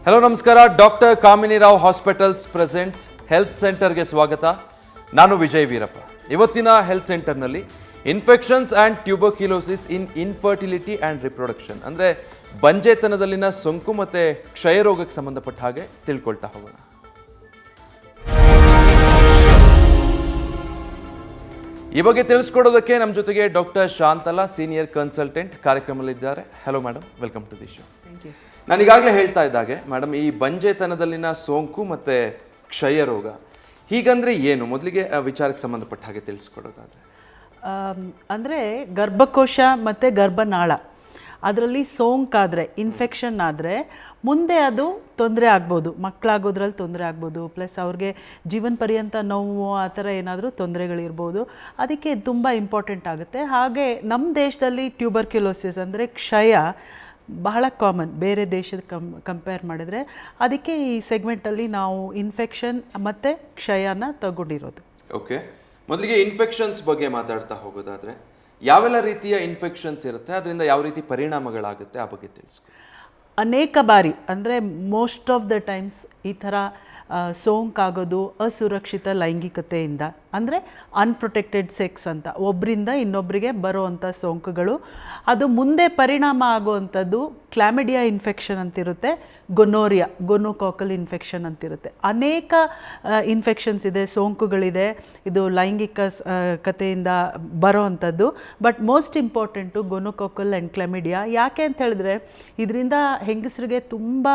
Hello ನಮಸ್ಕಾರ. Doctor ಕಾಮಿನಿ Rao hospitals presents health ಸೆಂಟರ್ಗೆ ಸ್ವಾಗತ. ನಾನು ವಿಜಯ್ ವೀರಪ್ಪ. ಇವತ್ತಿನ ಹೆಲ್ತ್ ಸೆಂಟರ್ನಲ್ಲಿ infections and tuberculosis in infertility and reproduction ಅಂದರೆ ಬಂಜೆತನದಲ್ಲಿನ ಸೋಂಕು ಮತ್ತು ಕ್ಷಯರೋಗಕ್ಕೆ ಸಂಬಂಧಪಟ್ಟ ಹಾಗೆ ತಿಳ್ಕೊಳ್ತಾ ಹೋಗೋಣ. ಈ ಬಗ್ಗೆ ತಿಳಿಸ್ಕೊಡೋದಕ್ಕೆ ನಮ್ಮ ಜೊತೆಗೆ ಡಾಕ್ಟರ್ ಶಾಂತಲಾ, ಸೀನಿಯರ್ ಕನ್ಸಲ್ಟೆಂಟ್, ಕಾರ್ಯಕ್ರಮದಲ್ಲಿದ್ದಾರೆ. Hello madam, welcome to the show. ನಾನು ಈಗಾಗಲೇ ಹೇಳ್ತಾ ಇದ್ದಾಗೆ ಮೇಡಮ್, ಈ ಬಂಜೆತನದಲ್ಲಿನ ಸೋಂಕು ಮತ್ತು ಕ್ಷಯರೋಗ ಹೀಗಂದ್ರೆ ಏನು? ಮೊದಲಿಗೆ ವಿಚಾರಕ್ಕೆ ಸಂಬಂಧಪಟ್ಟ ಹಾಗೆ ತಿಳಿಸ್ಕೊಡೋದಾದರೆ ಅಂದರೆ ಗರ್ಭಕೋಶ ಮತ್ತು ಗರ್ಭನಾಳ ಅದರಲ್ಲಿ ಸೋಂಕಾದರೆ, ಇನ್ಫೆಕ್ಷನ್ ಆದರೆ ಮುಂದೆ ಅದು ತೊಂದರೆ ಆಗ್ಬೋದು, ಮಕ್ಕಳಾಗೋದ್ರಲ್ಲಿ ತೊಂದರೆ ಆಗ್ಬೋದು, ಪ್ಲಸ್ ಅವ್ರಿಗೆ ಜೀವನ ಪರ್ಯಂತ ನೋವು ಆ ಥರ ಏನಾದರೂ ತೊಂದರೆಗಳಿರ್ಬೋದು. ಅದಕ್ಕೆ ತುಂಬ ಇಂಪಾರ್ಟೆಂಟ್ ಆಗುತ್ತೆ. ಹಾಗೆ ನಮ್ಮ ದೇಶದಲ್ಲಿ ಟ್ಯೂಬರ್ಕ್ಯುಲೋಸಿಸ್ ಅಂದರೆ ಕ್ಷಯ ಬಹಳ ಕಾಮನ್, ಬೇರೆ ದೇಶದ ಕಂಪೇರ್ ಮಾಡಿದರೆ. ಅದಕ್ಕೆ ಈ ಸೆಗ್ಮೆಂಟಲ್ಲಿ ನಾವು ಇನ್ಫೆಕ್ಷನ್ ಮತ್ತು ಕ್ಷಯನ ತಗೊಂಡಿರೋದು. ಓಕೆ, ಮೊದಲಿಗೆ ಇನ್ಫೆಕ್ಷನ್ಸ್ ಬಗ್ಗೆ ಮಾತಾಡ್ತಾ ಹೋಗೋದಾದರೆ ಯಾವೆಲ್ಲ ರೀತಿಯ ಇನ್ಫೆಕ್ಷನ್ಸ್ ಇರುತ್ತೆ, ಅದರಿಂದ ಯಾವ ರೀತಿ ಪರಿಣಾಮಗಳಾಗುತ್ತೆ ಆ ಬಗ್ಗೆ ತಿಳಿಸ್ಕೊ. ಅನೇಕ ಬಾರಿ ಅಂದರೆ ಮೋಸ್ಟ್ ಆಫ್ ದ ಟೈಮ್ಸ್ ಈ ಥರ ಸೋಂಕಾಗೋದು ಅಸುರಕ್ಷಿತ ಲೈಂಗಿಕತೆಯಿಂದ, ಅಂದರೆ ಅನ್ಪ್ರೊಟೆಕ್ಟೆಡ್ ಸೆಕ್ಸ್ ಅಂತ, ಒಬ್ಬರಿಂದ ಇನ್ನೊಬ್ಬರಿಗೆ ಬರೋವಂಥ ಸೋಂಕುಗಳು. ಅದು ಮುಂದೆ ಪರಿಣಾಮ ಆಗುವಂಥದ್ದು ಕ್ಲಾಮಿಡಿಯಾ ಇನ್ಫೆಕ್ಷನ್ ಅಂತಿರುತ್ತೆ, ಗೊನೋಕಾಕಲ್ ಇನ್ಫೆಕ್ಷನ್ ಅಂತಿರುತ್ತೆ. ಅನೇಕ ಇನ್ಫೆಕ್ಷನ್ಸ್ ಇದೆ, ಸೋಂಕುಗಳಿದೆ, ಇದು ಲೈಂಗಿಕ ಕತೆಯಿಂದ ಬರೋವಂಥದ್ದು. But most important gonococcal and chlamydia. ಯಾಕೆ ಅಂತ ಹೇಳಿದ್ರೆ ಇದರಿಂದ ಹೆಂಗಸರಿಗೆ ತುಂಬ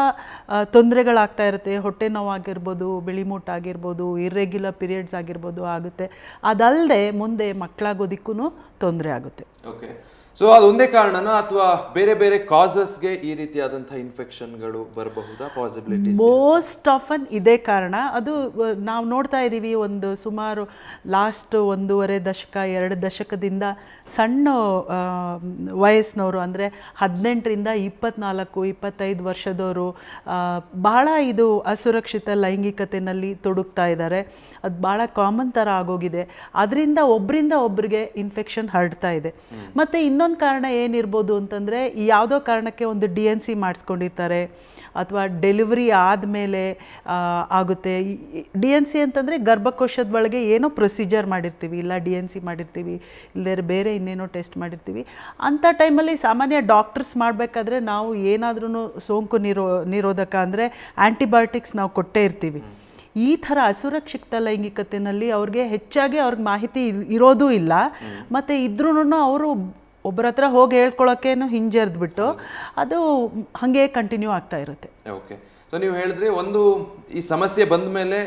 ತೊಂದರೆಗಳಾಗ್ತಾ ಇರುತ್ತೆ. ಹೊಟ್ಟೆ ನೋವಾಗಿರ್ಬೋದು, ಬಿಳಿಮೂಟ ಆಗಿರ್ಬೋದು, ಇರ್ರೆಗ್ಯುಲರ್ ಪೀರಿಯಡ್ಸ್ ಆಗಿರ್ಬೋದು ಆಗುತ್ತೆ. ಅದಲ್ಲದೆ ಮುಂದೆ ಮಕ್ಕಳಾಗೋದಕ್ಕೂ ತೊಂದರೆ ಆಗುತ್ತೆ. ಓಕೆ, ಸೊ ಅದೊಂದೇ ಕಾರಣನ ಅಥವಾ ಬೇರೆ ಬೇರೆ ಕಾಸಸ್ಗೆ ಈ ರೀತಿಯಾದಂಥ ಇನ್ಫೆಕ್ಷನ್ಗಳು ಬರಬಹುದಾ? ಪಾಸಿಬಿಲಿಟೀಸ್ ಮೋಸ್ಟ್ ಆಫನ್ ಇದೇ ಕಾರಣ. ಅದು ನಾವು ನೋಡ್ತಾ ಇದ್ದೀವಿ, ಒಂದು ಸುಮಾರು ಲಾಸ್ಟ್ 1.5 ದಶಕ 2 ದಶಕದಿಂದ ಸಣ್ಣ ವಯಸ್ಸಿನವರು ಅಂದರೆ 18ರಿಂದ 24-25 ವರ್ಷದವರು ಬಹಳ ಇದು ಅಸುರಕ್ಷಿತ ಲೈಂಗಿಕತೆಯಲ್ಲಿ ತೊಡಗ್ತಾ ಇದ್ದಾರೆ. ಅದು ಭಾಳ ಕಾಮನ್ ಥರ ಆಗೋಗಿದೆ. ಅದರಿಂದ ಒಬ್ಬರಿಂದ ಒಬ್ಬರಿಗೆ ಇನ್ಫೆಕ್ಷನ್ ಹರಡ್ತಾ ಇದೆ. ಮತ್ತು ಇನ್ನೊಂದು ಕಾರಣ ಏನಿರ್ಬೋದು ಅಂತಂದರೆ, ಯಾವುದೋ ಕಾರಣಕ್ಕೆ ಒಂದು DNC ಮಾಡಿಸ್ಕೊಂಡಿರ್ತಾರೆ ಅಥವಾ ಡೆಲಿವರಿ ಆದಮೇಲೆ ಆಗುತ್ತೆ. DNC ಅಂತಂದರೆ ಗರ್ಭಕೋಶದ ಒಳಗೆ ಏನೋ ಪ್ರೊಸೀಜರ್ ಮಾಡಿರ್ತೀವಿ, ಇಲ್ಲ DNC ಮಾಡಿರ್ತೀವಿ, ಇಲ್ಲದೇ ಬೇರೆ ಇನ್ನೇನೋ ಟೆಸ್ಟ್ ಮಾಡಿರ್ತೀವಿ. ಅಂಥ ಟೈಮಲ್ಲಿ ಸಾಮಾನ್ಯ ಡಾಕ್ಟರ್ಸ್ ಮಾಡಬೇಕಾದ್ರೆ ನಾವು ಏನಾದ್ರೂ ಸೋಂಕು ನಿರೋಧಕ ಅಂದರೆ ಆ್ಯಂಟಿಬಯೋಟಿಕ್ಸ್ ನಾವು ಕೊಟ್ಟೇ ಇರ್ತೀವಿ. ಈ ಥರ ಅಸುರಕ್ಷಿತ ಲೈಂಗಿಕತೆಯಲ್ಲಿ ಅವ್ರಿಗೆ ಹೆಚ್ಚಾಗಿ ಅವ್ರಿಗೆ ಮಾಹಿತಿ ಇರೋದೂ ಇಲ್ಲ. ಮತ್ತು ಇದ್ರೂ ಅವರು ಒಬ್ಬರ ಹತ್ರ ಹೋಗಿ ಹೇಳ್ಕೊಳ್ಳೋಕ್ಕೇನು ಹಿಂಜರಿದ್ಬಿಟ್ಟು ಅದು ಹಾಗೆ ಕಂಟಿನ್ಯೂ ಆಗ್ತಾ ಇರುತ್ತೆ. ಓಕೆ, ಸೊ ನೀವು ಹೇಳಿದ್ರಿ ಒಂದು ಈ ಸಮಸ್ಯೆ ಬಂದ ಮೇಲೆ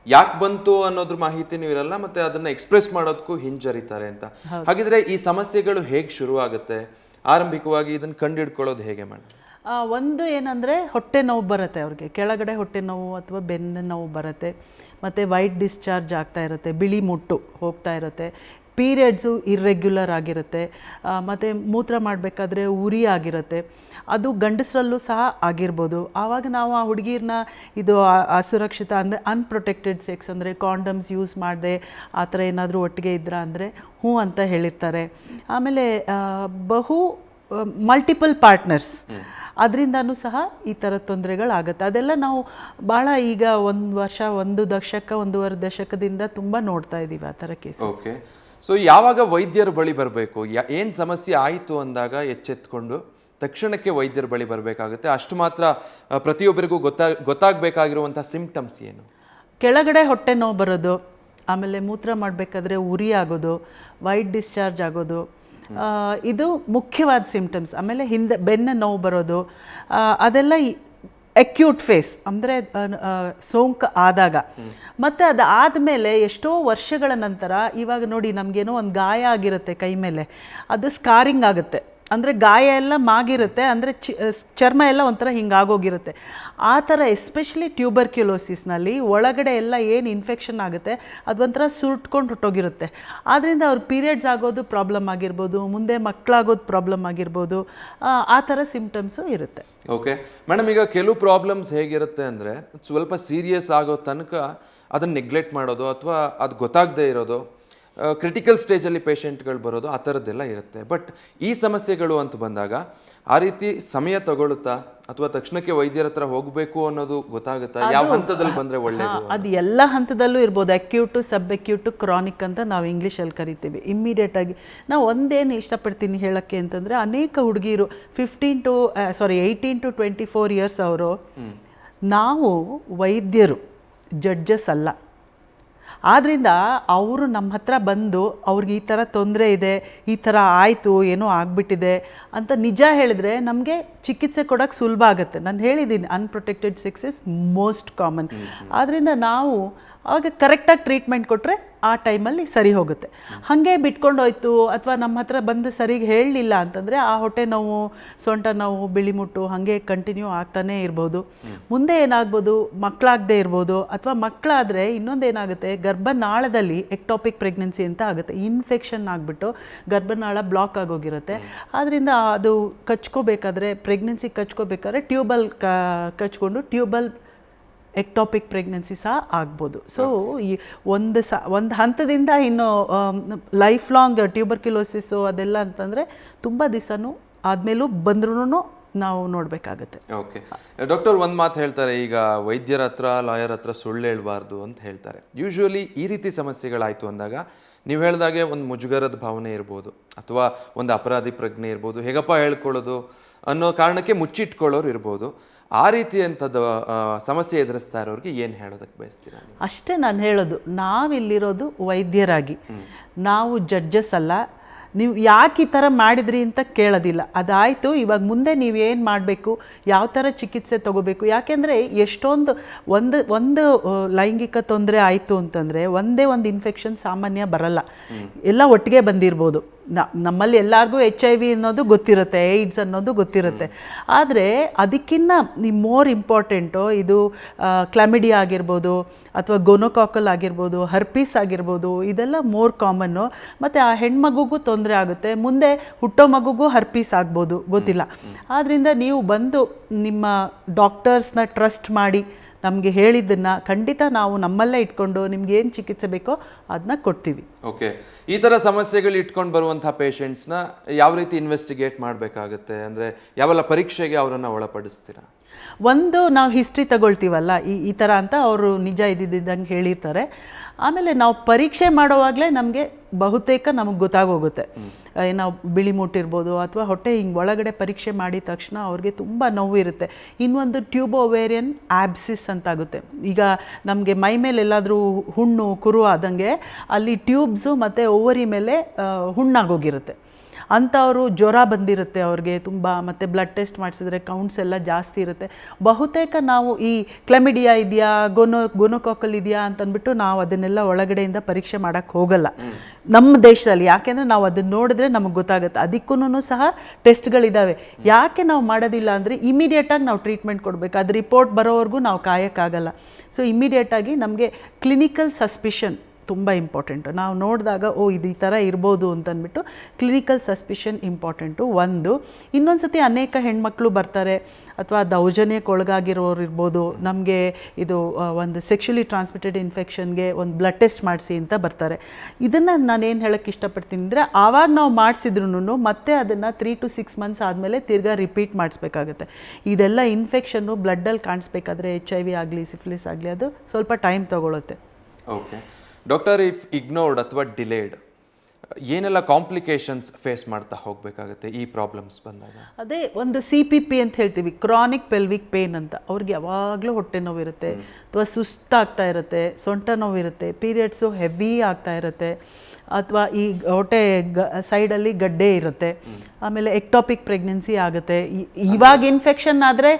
ಯಾಕೆ ಬಂತು ಅನ್ನೋದ್ರ ಮಾಹಿತಿನೂ ಇರಲ್ಲ, ಮತ್ತು ಅದನ್ನು ಎಕ್ಸ್ಪ್ರೆಸ್ ಮಾಡೋದಕ್ಕೂ ಹಿಂಜರಿತಾರೆ ಅಂತ. ಹಾಗಿದ್ರೆ ಈ ಸಮಸ್ಯೆಗಳು ಹೇಗೆ ಶುರು ಆಗುತ್ತೆ? ಆರಂಭಿಕವಾಗಿ ಇದನ್ನು ಕಂಡುಹಿಡ್ಕೊಳ್ಳೋದು ಹೇಗೆ ಮೇಡಮ್? ಒಂದು ಏನಂದರೆ ಹೊಟ್ಟೆ ನೋವು ಬರುತ್ತೆ ಅವ್ರಿಗೆ, ಕೆಳಗಡೆ ಹೊಟ್ಟೆ ನೋವು ಅಥವಾ ಬೆನ್ನು ನೋವು ಬರುತ್ತೆ, ಮತ್ತು ವೈಟ್ ಡಿಸ್ಚಾರ್ಜ್ ಆಗ್ತಾ ಇರುತ್ತೆ, ಬಿಳಿ ಮುಟ್ಟು ಹೋಗ್ತಾ ಇರುತ್ತೆ, ಪೀರಿಯಡ್ಸು ಇರ್ರೆಗ್ಯುಲರ್ ಆಗಿರುತ್ತೆ, ಮತ್ತು ಮೂತ್ರ ಮಾಡಬೇಕಾದ್ರೆ ಉರಿ ಆಗಿರುತ್ತೆ. ಅದು ಗಂಡಸರಲ್ಲೂ ಸಹ ಆಗಿರ್ಬೋದು. ಆವಾಗ ನಾವು ಆ ಹುಡುಗಿರನ್ನ ಇದು ಅಸುರಕ್ಷಿತ ಅಂದರೆ ಅನ್ಪ್ರೊಟೆಕ್ಟೆಡ್ ಸೆಕ್ಸ್ ಅಂದರೆ ಕಾಂಡಮ್ಸ್ ಯೂಸ್ ಮಾಡದೆ ಆ ಥರ ಏನಾದರೂ ಒಟ್ಟಿಗೆ ಇದ್ರಾ ಅಂದರೆ ಹ್ಞೂ ಅಂತ ಹೇಳಿರ್ತಾರೆ. ಆಮೇಲೆ ಮಲ್ಟಿಪಲ್ ಪಾರ್ಟ್ನರ್ಸ್, ಅದರಿಂದನೂ ಸಹ ಈ ಥರ ತೊಂದರೆಗಳಾಗುತ್ತೆ. ಅದೆಲ್ಲ ನಾವು ಭಾಳ ಈಗ 1 ವರ್ಷ 1 ದಶಕ 1.5 ದಶಕದಿಂದ ತುಂಬ ನೋಡ್ತಾ ಇದ್ದೀವಿ ಆ ಥರ ಕೇಸ್. ಓಕೆ, ಸೊ ಯಾವಾಗ ವೈದ್ಯರ ಬಳಿ ಬರಬೇಕು? ಏನು ಸಮಸ್ಯೆ ಆಯಿತು ಅಂದಾಗ ಎಚ್ಚೆತ್ಕೊಂಡು ತಕ್ಷಣಕ್ಕೆ ವೈದ್ಯರ ಬಳಿ ಬರಬೇಕಾಗುತ್ತೆ. ಅಷ್ಟು ಮಾತ್ರ ಪ್ರತಿಯೊಬ್ಬರಿಗೂ ಗೊತ್ತಾಗಬೇಕಾಗಿರುವಂಥ ಸಿಂಪ್ಟಮ್ಸ್ ಏನು? ಕೆಳಗಡೆ ಹೊಟ್ಟೆ ನೋವು ಬರೋದು, ಆಮೇಲೆ ಮೂತ್ರ ಮಾಡಬೇಕಾದ್ರೆ ಉರಿ ಆಗೋದು, ವೈಟ್ ಡಿಸ್ಚಾರ್ಜ್ ಆಗೋದು, ಇದು ಮುಖ್ಯವಾದ ಸಿಂಪ್ಟಮ್ಸ್. ಆಮೇಲೆ ಹಿಂದೆ ಬೆನ್ನು ನೋವು ಬರೋದು, ಅದೆಲ್ಲ ಅಕ್ಯೂಟ್ ಫೇಸ್ ಅಂದರೆ ಸೋಂಕು ಆದಾಗ. ಮತ್ತು ಅದು ಆದಮೇಲೆ ಎಷ್ಟೋ ವರ್ಷಗಳ ನಂತರ, ಇವಾಗ ನೋಡಿ ನಮಗೇನೋ ಒಂದು ಗಾಯ ಆಗಿರುತ್ತೆ ಕೈ ಮೇಲೆ, ಅದು ಸ್ಕಾರಿಂಗ್ ಆಗುತ್ತೆ. ಅಂದರೆ ಗಾಯ ಎಲ್ಲ ಮಾಗಿರುತ್ತೆ, ಅಂದರೆ ಚರ್ಮ ಎಲ್ಲ ಒಂಥರ ಹಿಂಗಾಗೋಗಿರುತ್ತೆ. ಆ ಥರ ಎಸ್ಪೆಷಲಿ ಟ್ಯೂಬರ್ಕ್ಯುಲೋಸಿಸ್ನಲ್ಲಿ ಒಳಗಡೆ ಎಲ್ಲ ಏನು ಇನ್ಫೆಕ್ಷನ್ ಆಗುತ್ತೆ ಅದು ಒಂಥರ ಸುಟ್ಕೊಂಡು ಹೊಟ್ಟೋಗಿರುತ್ತೆ. ಆದ್ದರಿಂದ ಅವ್ರ ಪೀರಿಯಡ್ಸ್ ಆಗೋದು ಪ್ರಾಬ್ಲಮ್ ಆಗಿರ್ಬೋದು, ಮುಂದೆ ಮಕ್ಕಳಾಗೋದು ಪ್ರಾಬ್ಲಮ್ ಆಗಿರ್ಬೋದು, ಆ ಥರ ಸಿಂಪ್ಟಮ್ಸು ಇರುತ್ತೆ. ಓಕೆ ಮೇಡಮ್, ಈಗ ಕೆಲವು ಪ್ರಾಬ್ಲಮ್ಸ್ ಹೇಗಿರುತ್ತೆ ಅಂದರೆ ಸ್ವಲ್ಪ ಸೀರಿಯಸ್ ಆಗೋ ತನಕ ಅದನ್ನು ನೆಗ್ಲೆಕ್ಟ್ ಮಾಡೋದು ಅಥವಾ ಅದು ಗೊತ್ತಾಗದೇ ಇರೋದು, ಕ್ರಿಟಿಕಲ್ ಸ್ಟೇಜಲ್ಲಿ ಪೇಷಂಟ್ಗಳು ಬರೋದು ಆ ಥರದ್ದೆಲ್ಲ ಇರುತ್ತೆ. ಬಟ್ ಈ ಸಮಸ್ಯೆಗಳು ಅಂತ ಬಂದಾಗ ಆ ರೀತಿ ಸಮಯ ತಗೊಳ್ಳುತ್ತಾ ಅಥವಾ ತಕ್ಷಣಕ್ಕೆ ವೈದ್ಯರ ಹತ್ರ ಹೋಗಬೇಕು ಅನ್ನೋದು ಗೊತ್ತಾಗುತ್ತಾ? ಯಾವ ಹಂತದಲ್ಲಿ ಬಂದರೆ ಒಳ್ಳೆಯದು? ಅದು ಎಲ್ಲ ಹಂತದಲ್ಲೂ ಇರ್ಬೋದು. ಅಕ್ಯೂಟು, ಸಬ್ ಅಕ್ಯೂಟು, ಕ್ರಾನಿಕ್ ಅಂತ ನಾವು ಇಂಗ್ಲೀಷಲ್ಲಿ ಕರಿತೀವಿ. ಇಮ್ಮಿಡಿಯೇಟಾಗಿ ನಾವು ಒಂದೇನು ಇಷ್ಟಪಡ್ತೀನಿ ಹೇಳೋಕ್ಕೆ ಅಂತಂದರೆ, ಅನೇಕ ಹುಡುಗಿರು 18 to 24 ಇಯರ್ಸ್ ಅವರು, ನಾವು ವೈದ್ಯರು ಜಡ್ಜಸ್ ಅಲ್ಲ. ಆದ್ದರಿಂದ ಅವರು ನಮ್ಮ ಹತ್ರ ಬಂದು ಅವ್ರಿಗೆ ಈ ಥರ ತೊಂದರೆ ಇದೆ, ಈ ಥರ ಆಯಿತು, ಏನೋ ಆಗಿಬಿಟ್ಟಿದೆ ಅಂತ ನಿಜ ಹೇಳಿದ್ರೆ ನಮಗೆ ಚಿಕಿತ್ಸೆ ಕೊಡೋಕ್ಕೆ ಸುಲಭ ಆಗುತ್ತೆ. ನಾನು ಹೇಳಿದ್ದೀನಿ, unprotected sex is most common. ಆದ್ದರಿಂದ ನಾವು ಅವಾಗ ಕರೆಕ್ಟಾಗಿ ಟ್ರೀಟ್ಮೆಂಟ್ ಕೊಟ್ಟರೆ ಆ ಟೈಮಲ್ಲಿ ಸರಿ ಹೋಗುತ್ತೆ. ಹಾಗೆ ಬಿಟ್ಕೊಂಡು ಹೋಯ್ತು ಅಥವಾ ನಮ್ಮ ಹತ್ರ ಬಂದು ಸರಿಗೆ ಹೇಳಲಿಲ್ಲ ಅಂತಂದರೆ ಆ ಹೊಟ್ಟೆ ನೋವು, ಸೊಂಟ ನೋವು, ಬಿಳಿಮುಟ್ಟು ಹಾಗೆ ಕಂಟಿನ್ಯೂ ಆಗ್ತಾನೇ ಇರ್ಬೋದು. ಮುಂದೆ ಏನಾಗ್ಬೋದು, ಮಕ್ಕಳಾಗದೇ ಇರ್ಬೋದು. ಅಥವಾ ಮಕ್ಕಳಾದರೆ ಇನ್ನೊಂದೇನಾಗುತ್ತೆ, ಗರ್ಭನಾಳದಲ್ಲಿ ಎಕ್ಟಾಪಿಕ್ ಪ್ರೆಗ್ನೆನ್ಸಿ ಅಂತ ಆಗುತ್ತೆ. ಇನ್ಫೆಕ್ಷನ್ ಆಗಿಬಿಟ್ಟು ಗರ್ಭನಾಳ ಬ್ಲಾಕ್ ಆಗೋಗಿರುತ್ತೆ. ಆದ್ದರಿಂದ ಅದು ಕಚ್ಕೋಬೇಕಾದ್ರೆ, ಪ್ರೆಗ್ನೆನ್ಸಿ ಕಚ್ಕೋಬೇಕಾದ್ರೆ ಟ್ಯೂಬಲ್ ಕಚ್ಕೊಂಡು ಟ್ಯೂಬಲ್ ಎಕ್ಟಾಪಿಕ್ ಪ್ರೆಗ್ನೆನ್ಸಿ ಸಹ ಆಗ್ಬೋದು. ಸೊ ಈ ಒಂದು ಹಂತದಿಂದ ಇನ್ನು ಲೈಫ್ ಲಾಂಗ್ ಟ್ಯೂಬರ್ಕ್ಯುಲೋಸಿಸ್ಸು ಅದೆಲ್ಲ ಅಂತಂದರೆ ತುಂಬ ದಿವಸನೂ ಆದಮೇಲೂ ಬಂದ್ರೂ ನಾವು ನೋಡಬೇಕಾಗತ್ತೆ. ಓಕೆ ಡಾಕ್ಟರ್, ಒಂದು ಮಾತು ಹೇಳ್ತಾರೆ, ಈಗ ವೈದ್ಯರ ಹತ್ರ, ಲಾಯರ್ ಹತ್ರ ಸುಳ್ಳು ಹೇಳಬಾರ್ದು ಅಂತ ಹೇಳ್ತಾರೆ. ಯೂಶ್ವಲಿ ಈ ರೀತಿ ಸಮಸ್ಯೆಗಳಾಯಿತು ಅಂದಾಗ ನೀವು ಹೇಳಿದಾಗೆ ಒಂದು ಮುಜುಗರದ ಭಾವನೆ ಇರ್ಬೋದು, ಅಥವಾ ಒಂದು ಅಪರಾಧಿ ಪ್ರಜ್ಞೆ ಇರ್ಬೋದು, ಹೇಗಪ್ಪ ಹೇಳ್ಕೊಳ್ಳೋದು ಅನ್ನೋ ಕಾರಣಕ್ಕೆ ಮುಚ್ಚಿಟ್ಕೊಳ್ಳೋರು ಇರ್ಬೋದು. ಆ ರೀತಿ ಅಂಥದ್ದು ಸಮಸ್ಯೆ ಎದುರಿಸ್ತಾ ಇರೋರಿಗೆ ಏನು ಹೇಳೋದಕ್ಕೆ ಬಯಸ್ತೀರಾ? ಅಷ್ಟೇ ನಾನು ಹೇಳೋದು, ನಾವಿಲ್ಲಿರೋದು ವೈದ್ಯರಾಗಿ, ನಾವು ಜಡ್ಜಸ್ ಅಲ್ಲ. ನೀವು ಯಾಕೆ ಈ ಥರ ಮಾಡಿದ್ರಿ ಅಂತ ಕೇಳೋದಿಲ್ಲ. ಅದಾಯಿತು, ಇವಾಗ ಮುಂದೆ ನೀವು ಏನು ಮಾಡಬೇಕು, ಯಾವ ಥರ ಚಿಕಿತ್ಸೆ ತೊಗೋಬೇಕು. ಯಾಕೆಂದರೆ ಎಷ್ಟೊಂದು ಒಂದು ಲೈಂಗಿಕ ತೊಂದರೆ ಆಯಿತು ಅಂತಂದರೆ ಒಂದೇ ಒಂದು ಇನ್ಫೆಕ್ಷನ್ ಸಾಮಾನ್ಯ ಬರಲ್ಲ, ಎಲ್ಲ ಒಟ್ಟಿಗೆ ಬಂದಿರ್ಬೋದು. ನಮ್ಮಲ್ಲಿ ಎಲ್ಲರಿಗೂ HIV ಅನ್ನೋದು ಗೊತ್ತಿರುತ್ತೆ, ಏಡ್ಸ್ ಅನ್ನೋದು ಗೊತ್ತಿರುತ್ತೆ. ಆದರೆ ಅದಕ್ಕಿಂತ ಮೋರ್ ಇಂಪಾರ್ಟೆಂಟು ಇದು ಕ್ಲಾಮಿಡಿಯಾ ಆಗಿರ್ಬೋದು, ಅಥವಾ ಗೋನೋಕಾಕಲ್ ಆಗಿರ್ಬೋದು, ಹರ್ಪೀಸ್ ಆಗಿರ್ಬೋದು, ಇದೆಲ್ಲ ಮೋರ್ ಕಾಮನ್ನು. ಮತ್ತು ಆ ಹೆಣ್ಮಗುಗೂ ತೊಂದರೆ ಆಗುತ್ತೆ, ಮುಂದೆ ಹುಟ್ಟೋ ಮಗುಗೂ ಹರ್ಪೀಸ್ ಆಗ್ಬೋದು, ಗೊತ್ತಿಲ್ಲ. ಆದ್ದರಿಂದ ನೀವು ಬಂದು ನಿಮ್ಮ ಡಾಕ್ಟರ್ಸ್ನ ಟ್ರಸ್ಟ್ ಮಾಡಿ ನಮಗೆ ಹೇಳಿದ್ದನ್ನು ಖಂಡಿತ ನಾವು ನಮ್ಮಲ್ಲೇ ಇಟ್ಕೊಂಡು ನಿಮ್ಗೆ ಏನು ಚಿಕಿತ್ಸೆ ಬೇಕೋ ಅದನ್ನ ಕೊಡ್ತೀವಿ. ಓಕೆ, ಈ ಥರ ಸಮಸ್ಯೆಗಳು ಇಟ್ಕೊಂಡು ಬರುವಂಥ ಪೇಷಂಟ್ಸ್ನ ಯಾವ ರೀತಿ ಇನ್ವೆಸ್ಟಿಗೇಟ್ ಮಾಡಬೇಕಾಗುತ್ತೆ? ಅಂದರೆ ಯಾವೆಲ್ಲ ಪರೀಕ್ಷೆಗೆ ಅವರನ್ನು ಒಳಪಡಿಸ್ತೀರಾ? ಒಂದು, ನಾವು ಹಿಸ್ಟ್ರಿ ತಗೊಳ್ತೀವಲ್ಲ, ಈ ಥರ ಅಂತ ಅವರು ನಿಜ ಇದ್ದಿದ್ದಂಗೆ ಹೇಳಿರ್ತಾರೆ. ಆಮೇಲೆ ನಾವು ಪರೀಕ್ಷೆ ಮಾಡೋವಾಗಲೇ ನಮಗೆ ಬಹುತೇಕ ನಮಗೆ ಗೊತ್ತಾಗೋಗುತ್ತೆ. ನಾವು ಬಿಳಿ ಮುಟ್ಟಿರ್ಬೋದು ಅಥವಾ ಹೊಟ್ಟೆ ಹಿಂಗೆ ಒಳಗಡೆ ಪರೀಕ್ಷೆ ಮಾಡಿದ ತಕ್ಷಣ ಅವ್ರಿಗೆ ತುಂಬ ನೋವು ಇರುತ್ತೆ. ಇನ್ನೊಂದು ಟ್ಯೂಬೋ ಓವೇರಿಯನ್ ಆಬ್ಸಿಸ್ ಅಂತಾಗುತ್ತೆ. ಈಗ ನಮಗೆ ಮೈ ಮೇಲೆ ಎಲ್ಲಾದರೂ ಹುಣ್ಣು ಕುರು ಆದಂಗೆ ಅಲ್ಲಿ ಟ್ಯೂಬ್ಸು ಮತ್ತು ಓವರಿ ಮೇಲೆ ಹುಣ್ಣಾಗೋಗಿರುತ್ತೆ. ಅಂಥವರು ಜ್ವರ ಬಂದಿರುತ್ತೆ ಅವ್ರಿಗೆ ತುಂಬ, ಮತ್ತು ಬ್ಲಡ್ ಟೆಸ್ಟ್ ಮಾಡಿಸಿದ್ರೆ ಕೌಂಟ್ಸ್ ಎಲ್ಲ ಜಾಸ್ತಿ ಇರುತ್ತೆ. ಬಹುತೇಕ ನಾವು ಈ ಕ್ಲಮಿಡಿಯಾ ಇದೆಯಾ, ಗೋನೋಕಾಕಲ್ ಇದೆಯಾ ಅಂತಂದ್ಬಿಟ್ಟು ನಾವು ಅದನ್ನೆಲ್ಲ ಒಳಗಡೆಯಿಂದ ಪರೀಕ್ಷೆ ಮಾಡೋಕ್ಕೆ ಹೋಗಲ್ಲ ನಮ್ಮ ದೇಶದಲ್ಲಿ. ಯಾಕೆಂದರೆ ನಾವು ಅದನ್ನು ನೋಡಿದ್ರೆ ನಮಗೆ ಗೊತ್ತಾಗುತ್ತೆ. ಅದಕ್ಕೂ ಸಹ ಟೆಸ್ಟ್ಗಳಿದ್ದಾವೆ. ಯಾಕೆ ನಾವು ಮಾಡೋದಿಲ್ಲ ಅಂದರೆ ಇಮಿಡಿಯೇಟಾಗಿ ನಾವು ಟ್ರೀಟ್ಮೆಂಟ್ ಕೊಡಬೇಕು. ಅದು ರಿಪೋರ್ಟ್ ಬರೋವರೆಗೂ ನಾವು ಕಾಯೋಕ್ಕಾಗಲ್ಲ. ಸೊ ಇಮಿಡಿಯೇಟಾಗಿ ನಮಗೆ ಕ್ಲಿನಿಕಲ್ ಸಸ್ಪಿಷನ್ ತುಂಬ ಇಂಪಾರ್ಟೆಂಟು. ನಾವು ನೋಡಿದಾಗ ಇದು ಈ ಥರ ಇರ್ಬೋದು ಅಂತಂದ್ಬಿಟ್ಟು ಕ್ಲಿನಿಕಲ್ ಸಸ್ಪಿಷನ್ ಇಂಪಾರ್ಟೆಂಟು ಒಂದು. ಇನ್ನೊಂದು ಸತಿ ಅನೇಕ ಹೆಣ್ಮಕ್ಳು ಬರ್ತಾರೆ, ಅಥವಾ ದೌರ್ಜನ್ಯಕ್ಕೆ ಒಳಗಾಗಿರೋರು ಇರ್ಬೋದು, ನಮಗೆ ಇದು ಒಂದು ಸೆಕ್ಷುಲಿ ಟ್ರಾನ್ಸ್ಮಿಟೆಡ್ ಇನ್ಫೆಕ್ಷನ್ಗೆ ಒಂದು ಬ್ಲಡ್ ಟೆಸ್ಟ್ ಮಾಡಿಸಿ ಅಂತ ಬರ್ತಾರೆ. ಇದನ್ನು ನಾನೇನು ಹೇಳೋಕ್ಕೆ ಇಷ್ಟಪಡ್ತೀನಿ ಅಂದರೆ, ಆವಾಗ ನಾವು ಮಾಡಿಸಿದ್ರು ಮತ್ತೆ ಅದನ್ನು 3 to 6 months ಆದಮೇಲೆ ತಿರ್ಗಾ ರಿಪೀಟ್ ಮಾಡಿಸ್ಬೇಕಾಗುತ್ತೆ. ಇದೆಲ್ಲ ಇನ್ಫೆಕ್ಷನ್ನು ಬ್ಲಡ್ಡಲ್ಲಿ ಕಾಣಿಸ್ಬೇಕಾದ್ರೆ HIV ಆಗಲಿ, ಸಿಫಿಲಿಸ್ ಆಗಲಿ, ಅದು ಸ್ವಲ್ಪ ಟೈಮ್ ತೊಗೊಳುತ್ತೆ. ಓಕೆ ಡಾಕ್ಟರ್, ಇಫ್ ಇಗ್ನೋರ್ಡ್ ಅಥವಾ ಡಿಲೇಡ್ ಏನೆಲ್ಲ ಕಾಂಪ್ಲಿಕೇಶನ್ಸ್ ಫೇಸ್ ಮಾಡ್ತಾ ಹೋಗಬೇಕಾಗುತ್ತೆ ಈ ಪ್ರಾಬ್ಲಮ್ಸ್ ಬಂದಾಗ? ಅದೇ ಒಂದು CPP ಅಂತ ಹೇಳ್ತೀವಿ, ಕ್ರಾನಿಕ್ ಪೆಲ್ವಿಕ್ ಪೇನ್ ಅಂತ. ಅವ್ರಿಗೆ ಯಾವಾಗಲೂ ಹೊಟ್ಟೆ ನೋವು ಇರುತ್ತೆ, ಅಥವಾ ಸುಸ್ತಾಗ್ತಾ ಇರುತ್ತೆ, ಸೊಂಟ ನೋವು ಇರುತ್ತೆ, ಪೀರಿಯಡ್ಸು ಹೆವಿ ಆಗ್ತಾ ಇರುತ್ತೆ, ಅಥವಾ ಈ ಹೊಟ್ಟೆ ಸೈಡಲ್ಲಿ ಗಡ್ಡೆ ಇರುತ್ತೆ. ಆಮೇಲೆ ಎಕ್ಟಾಪಿಕ್ ಪ್ರೆಗ್ನೆನ್ಸಿ ಆಗುತ್ತೆ. ಇವಾಗ ಇನ್ಫೆಕ್ಷನ್ ಆದರೆ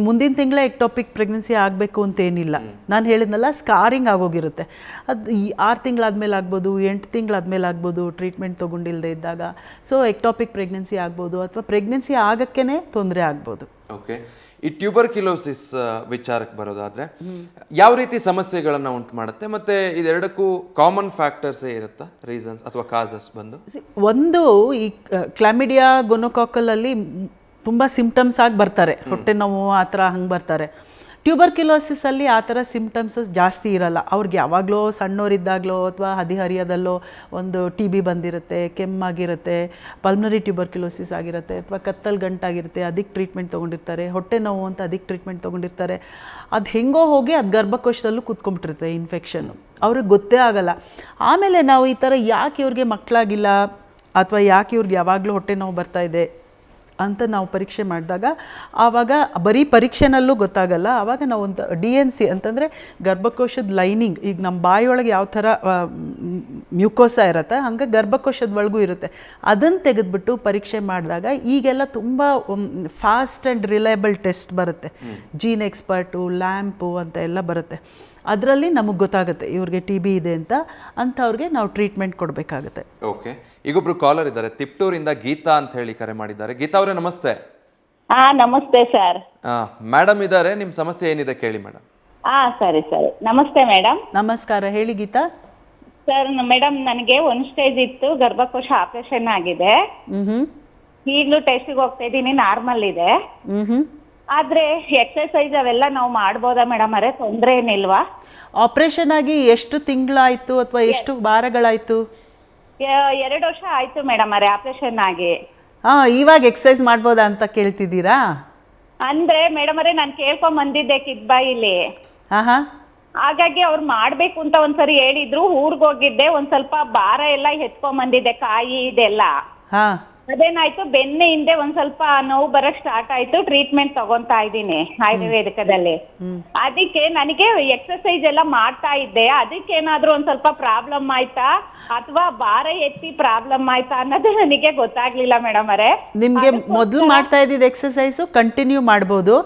ಮುಂದಿನ ತಿಂಗಳೇ ಎಕ್ಟಾಪಿಕ್ ಪ್ರೆಗ್ನೆನ್ಸಿ ಆಗಬೇಕು ಅಂತೇನಿಲ್ಲ. ನಾನು ಹೇಳಿದ್ನಲ್ಲ, ಸ್ಕಾರಿಂಗ್ ಆಗೋಗಿರುತ್ತೆ. ಅದು 6 ತಿಂಗಳಾದ್ಮೇಲೆ ಆಗ್ಬೋದು, 8 ತಿಂಗಳಾದ್ಮೇಲೆ ಆಗ್ಬೋದು, ಟ್ರೀಟ್ಮೆಂಟ್ ತೊಗೊಂಡಿಲ್ಲದೆ ಇದ್ದಾಗ. ಸೊ ಎಕ್ಟಾಪಿಕ್ ಪ್ರೆಗ್ನೆನ್ಸಿ ಆಗ್ಬೋದು, ಅಥವಾ ಪ್ರೆಗ್ನೆನ್ಸಿ ಆಗೋಕ್ಕೇ ತೊಂದರೆ ಆಗ್ಬೋದು. ಓಕೆ, ಈ ಟ್ಯೂಬರ್ಕ್ಯುಲೋಸಿಸ್ ವಿಚಾರಕ್ಕೆ ಬರೋದಾದರೆ ಯಾವ ರೀತಿ ಸಮಸ್ಯೆಗಳನ್ನು ಉಂಟು ಮಾಡುತ್ತೆ, ಮತ್ತು ಇದೆರಡಕ್ಕೂ ಕಾಮನ್ ಫ್ಯಾಕ್ಟರ್ಸೇ ಇರುತ್ತಾ, ರೀಸನ್ಸ್ ಅಥವಾ ಕಾಸಸ್ ಬಂದು? ಒಂದು, ಈ ಕ್ಲಾಮಿಡಿಯಾ ಗೋನೋಕಾಕಲಲ್ಲಿ ತುಂಬ ಸಿಂಪ್ಟಮ್ಸ್ ಆಗಿ ಬರ್ತಾರೆ, ಹೊಟ್ಟೆ ನೋವು ಆ ಥರ ಹಂಗೆ ಬರ್ತಾರೆ. ಟ್ಯೂಬರ್ಕ್ಯುಲೋಸಿಸಲ್ಲಿ ಆ ಥರ ಸಿಮ್ಟಮ್ಸಸ್ ಜಾಸ್ತಿ ಇರಲ್ಲ. ಅವ್ರಿಗೆ ಯಾವಾಗಲೋ ಸಣ್ಣವರಿದ್ದಾಗಲೋ ಅಥವಾ ಹದಿಹರಿಯದಲ್ಲೋ ಒಂದು ಟಿ ಬಿ ಬಂದಿರುತ್ತೆ, ಕೆಮ್ಮಾಗಿರುತ್ತೆ, ಪಲ್ಮನರಿ ಟ್ಯೂಬರ್ಕ್ಯುಲೋಸಿಸ್ ಆಗಿರುತ್ತೆ, ಅಥವಾ ಕತ್ತಲ್ ಗಂಟಾಗಿರುತ್ತೆ, ಅದಕ್ಕೆ ಟ್ರೀಟ್ಮೆಂಟ್ ತೊಗೊಂಡಿರ್ತಾರೆ, ಹೊಟ್ಟೆ ನೋವು ಅಂತ ಅದಕ್ಕೆ ಟ್ರೀಟ್ಮೆಂಟ್ ತೊಗೊಂಡಿರ್ತಾರೆ. ಅದು ಹೆಂಗೋ ಹೋಗಿ ಅದು ಗರ್ಭಕೋಶದಲ್ಲೂ ಕೂತ್ಕೊಂಡ್ಬಿಟ್ಟಿರುತ್ತೆ ಇನ್ಫೆಕ್ಷನ್ನು, ಅವ್ರಿಗೆ ಗೊತ್ತೇ ಆಗಲ್ಲ. ಆಮೇಲೆ ನಾವು ಈ ಥರ ಯಾಕೆ ಇವ್ರಿಗೆ ಮಕ್ಕಳಾಗಿಲ್ಲ ಅಥವಾ ಯಾಕೆ ಇವ್ರಿಗೆ ಯಾವಾಗಲೂ ಹೊಟ್ಟೆ ನೋವು ಬರ್ತಾಯಿದೆ ಅಂತ ನಾವು ಪರೀಕ್ಷೆ ಮಾಡಿದಾಗ ಆವಾಗ ಬರೀ ಪರೀಕ್ಷೆನಲ್ಲೂ ಗೊತ್ತಾಗಲ್ಲ. ಆವಾಗ ನಾವು ಒಂದು DNC ಅಂತಂದರೆ ಗರ್ಭಕೋಶದ ಲೈನಿಂಗ್, ಈಗ ನಮ್ಮ ಬಾಯಿಯೊಳಗೆ ಯಾವ ಥರ ಮ್ಯೂಕೋಸ ಇರುತ್ತೆ ಹಂಗೆ ಗರ್ಭಕೋಶದ ಒಳಗೂ ಇರುತ್ತೆ, ಅದನ್ನು ತೆಗೆದುಬಿಟ್ಟು ಪರೀಕ್ಷೆ ಮಾಡಿದಾಗ ಈಗೆಲ್ಲ ತುಂಬ ಫಾಸ್ಟ್ ಆ್ಯಂಡ್ ರಿಲಯಬಲ್ ಟೆಸ್ಟ್ ಬರುತ್ತೆ, ಜೀನ್ ಎಕ್ಸ್ಪರ್ಟು, ಲ್ಯಾಂಪು ಅಂತ ಎಲ್ಲ ಬರುತ್ತೆ. ಅದರಲ್ಲಿ ನಮಗೆ ಗೊತ್ತಾಗುತ್ತೆ ಇವ್ರಿಗೆ TB ಇದೆ ಅಂತ, ಅಂಥವ್ರಿಗೆ ನಾವು ಟ್ರೀಟ್ಮೆಂಟ್ ಕೊಡಬೇಕಾಗುತ್ತೆ. ಓಕೆ, ಈಗೊಬ್ರು ಕಾಲರ್ ಇದ್ದಾರೆ, ತಿಪ್ಟೂರಿಂದ ಗೀತಾ ಅಂತ ಹೇಳಿ ಕರೆ ಮಾಡಿದ್ದಾರೆ. ಗೀತಾ ಅವರೇ ನಮಸ್ತೆ. ನಮಸ್ತೆ ಸರ್. ಮೇಡಮ್ ಇದ್ದಾರೆ, ನಿಮ್ಮ ಸಮಸ್ಯೆ ಏನಿದೆ ಕೇಳಿ ಮೇಡಮ್. ಸರಿ ಸರಿ, ನಮಸ್ತೆ ಮೇಡಮ್. ನಮಸ್ಕಾರ, ಹೇಳಿ ಗೀತಾ. ಸರ್ ಮೇಡಮ್, ನನಗೆ 1 ಸ್ಟೇಜ್ ಇತ್ತು, ಗರ್ಭಕೋಶ ಆಪರೇಷನ್ ಆಗಿದೆ. ಈಗಲೂ ಟೆಸ್ಟಿಗೆ ಹೋಗ್ತಾ ಇದ್ದೀನಿ, ನಾರ್ಮಲ್ ಇದೆ. ಆದ್ರೆ ಎಕ್ಸರ್ಸೈಸ್ ಅವೆಲ್ಲ ನಾವು ಮಾಡ್ಬೋದಾ ಮೇಡಮ್? ಅರೆ ತೊಂದರೆ ಏನಿಲ್ವಾ? ಆಪರೇಷನ್ ಆಗಿ ಎಷ್ಟು ತಿಂಗಳಾಯ್ತು ಅಥವಾ ಎಷ್ಟು ವಾರಗಳಾಯ್ತು? 2 ವರ್ಷ ಆಯ್ತು ಮೇಡಮ್ ಅರೆ ಆಪರೇಷನ್ ಆಗಿ. ಇವಾಗ ಎಕ್ಸರ್ಸೈಸ್ ಮಾಡ್ಬೋದಾ ಅಂತ ಕೇಳ್ತಿದ್ದೀರಾ? ಅಂದ್ರೆ ಮೇಡಮ್ ಅರೆ ನಾನು ಕೇಳ್ಕೊಂಡ್ ಬಂದಿದ್ದೆ ಕಿದ್ಬಾಯಿಲಿ, ಹಾಗಾಗಿ ಅವ್ರು ಮಾಡ್ಬೇಕು ಅಂತ ಒಂದ್ಸರಿ ಹೇಳಿದ್ರು. ಊರ್ಗ್ ಹೋಗಿದ್ದೆ, ಒಂದ್ ಸ್ವಲ್ಪ ಭಾರ ಎಲ್ಲ ಎತ್ಕೊಂಡ್ ಬಂದಿದ್ದೆ, ಕಾಯಿ ಇದೆಲ್ಲ. ಅದೇನಾಯ್ತು, ಬೆನ್ನೆ ಹಿಂದೆ ಒಂದ್ ಸ್ವಲ್ಪ ನೋವು ಬರಕ್ ಸ್ಟಾರ್ಟ್ ಆಯ್ತು. ಟ್ರೀಟ್ಮೆಂಟ್ ತಗೊಂತಾ ಇದ್ದೀನಿ ಆಯುರ್ವೇದಿಕದಲ್ಲಿ. ಅದಕ್ಕೆ ನನಗೆ ಎಕ್ಸರ್ಸೈಸ್ ಎಲ್ಲ ಮಾಡ್ತಾ ಇದ್ದೆ, ಅದಕ್ಕೇನಾದ್ರೂ ಒಂದ್ ಸ್ವಲ್ಪ ಪ್ರಾಬ್ಲಮ್ ಆಯ್ತಾ ಅಥವಾ ಭಾರ ಎತ್ತಿ ಪ್ರಾಬ್ಲಮ್ ಆಯ್ತಾ ಅನ್ನೋದು ನನಗೆ ಗೊತ್ತಾಗ್ಲಿಲ್ಲ ಮೇಡಮ್ ಅವರೇ. ನಿಮ್ಗೆ ಮೊದಲು ಮಾಡ್ತಾ ಇದ್ದಿದ್ದು ಎಕ್ಸರ್ಸೈಸು ಕಂಟಿನ್ಯೂ ಮಾಡ್ಬೋದು.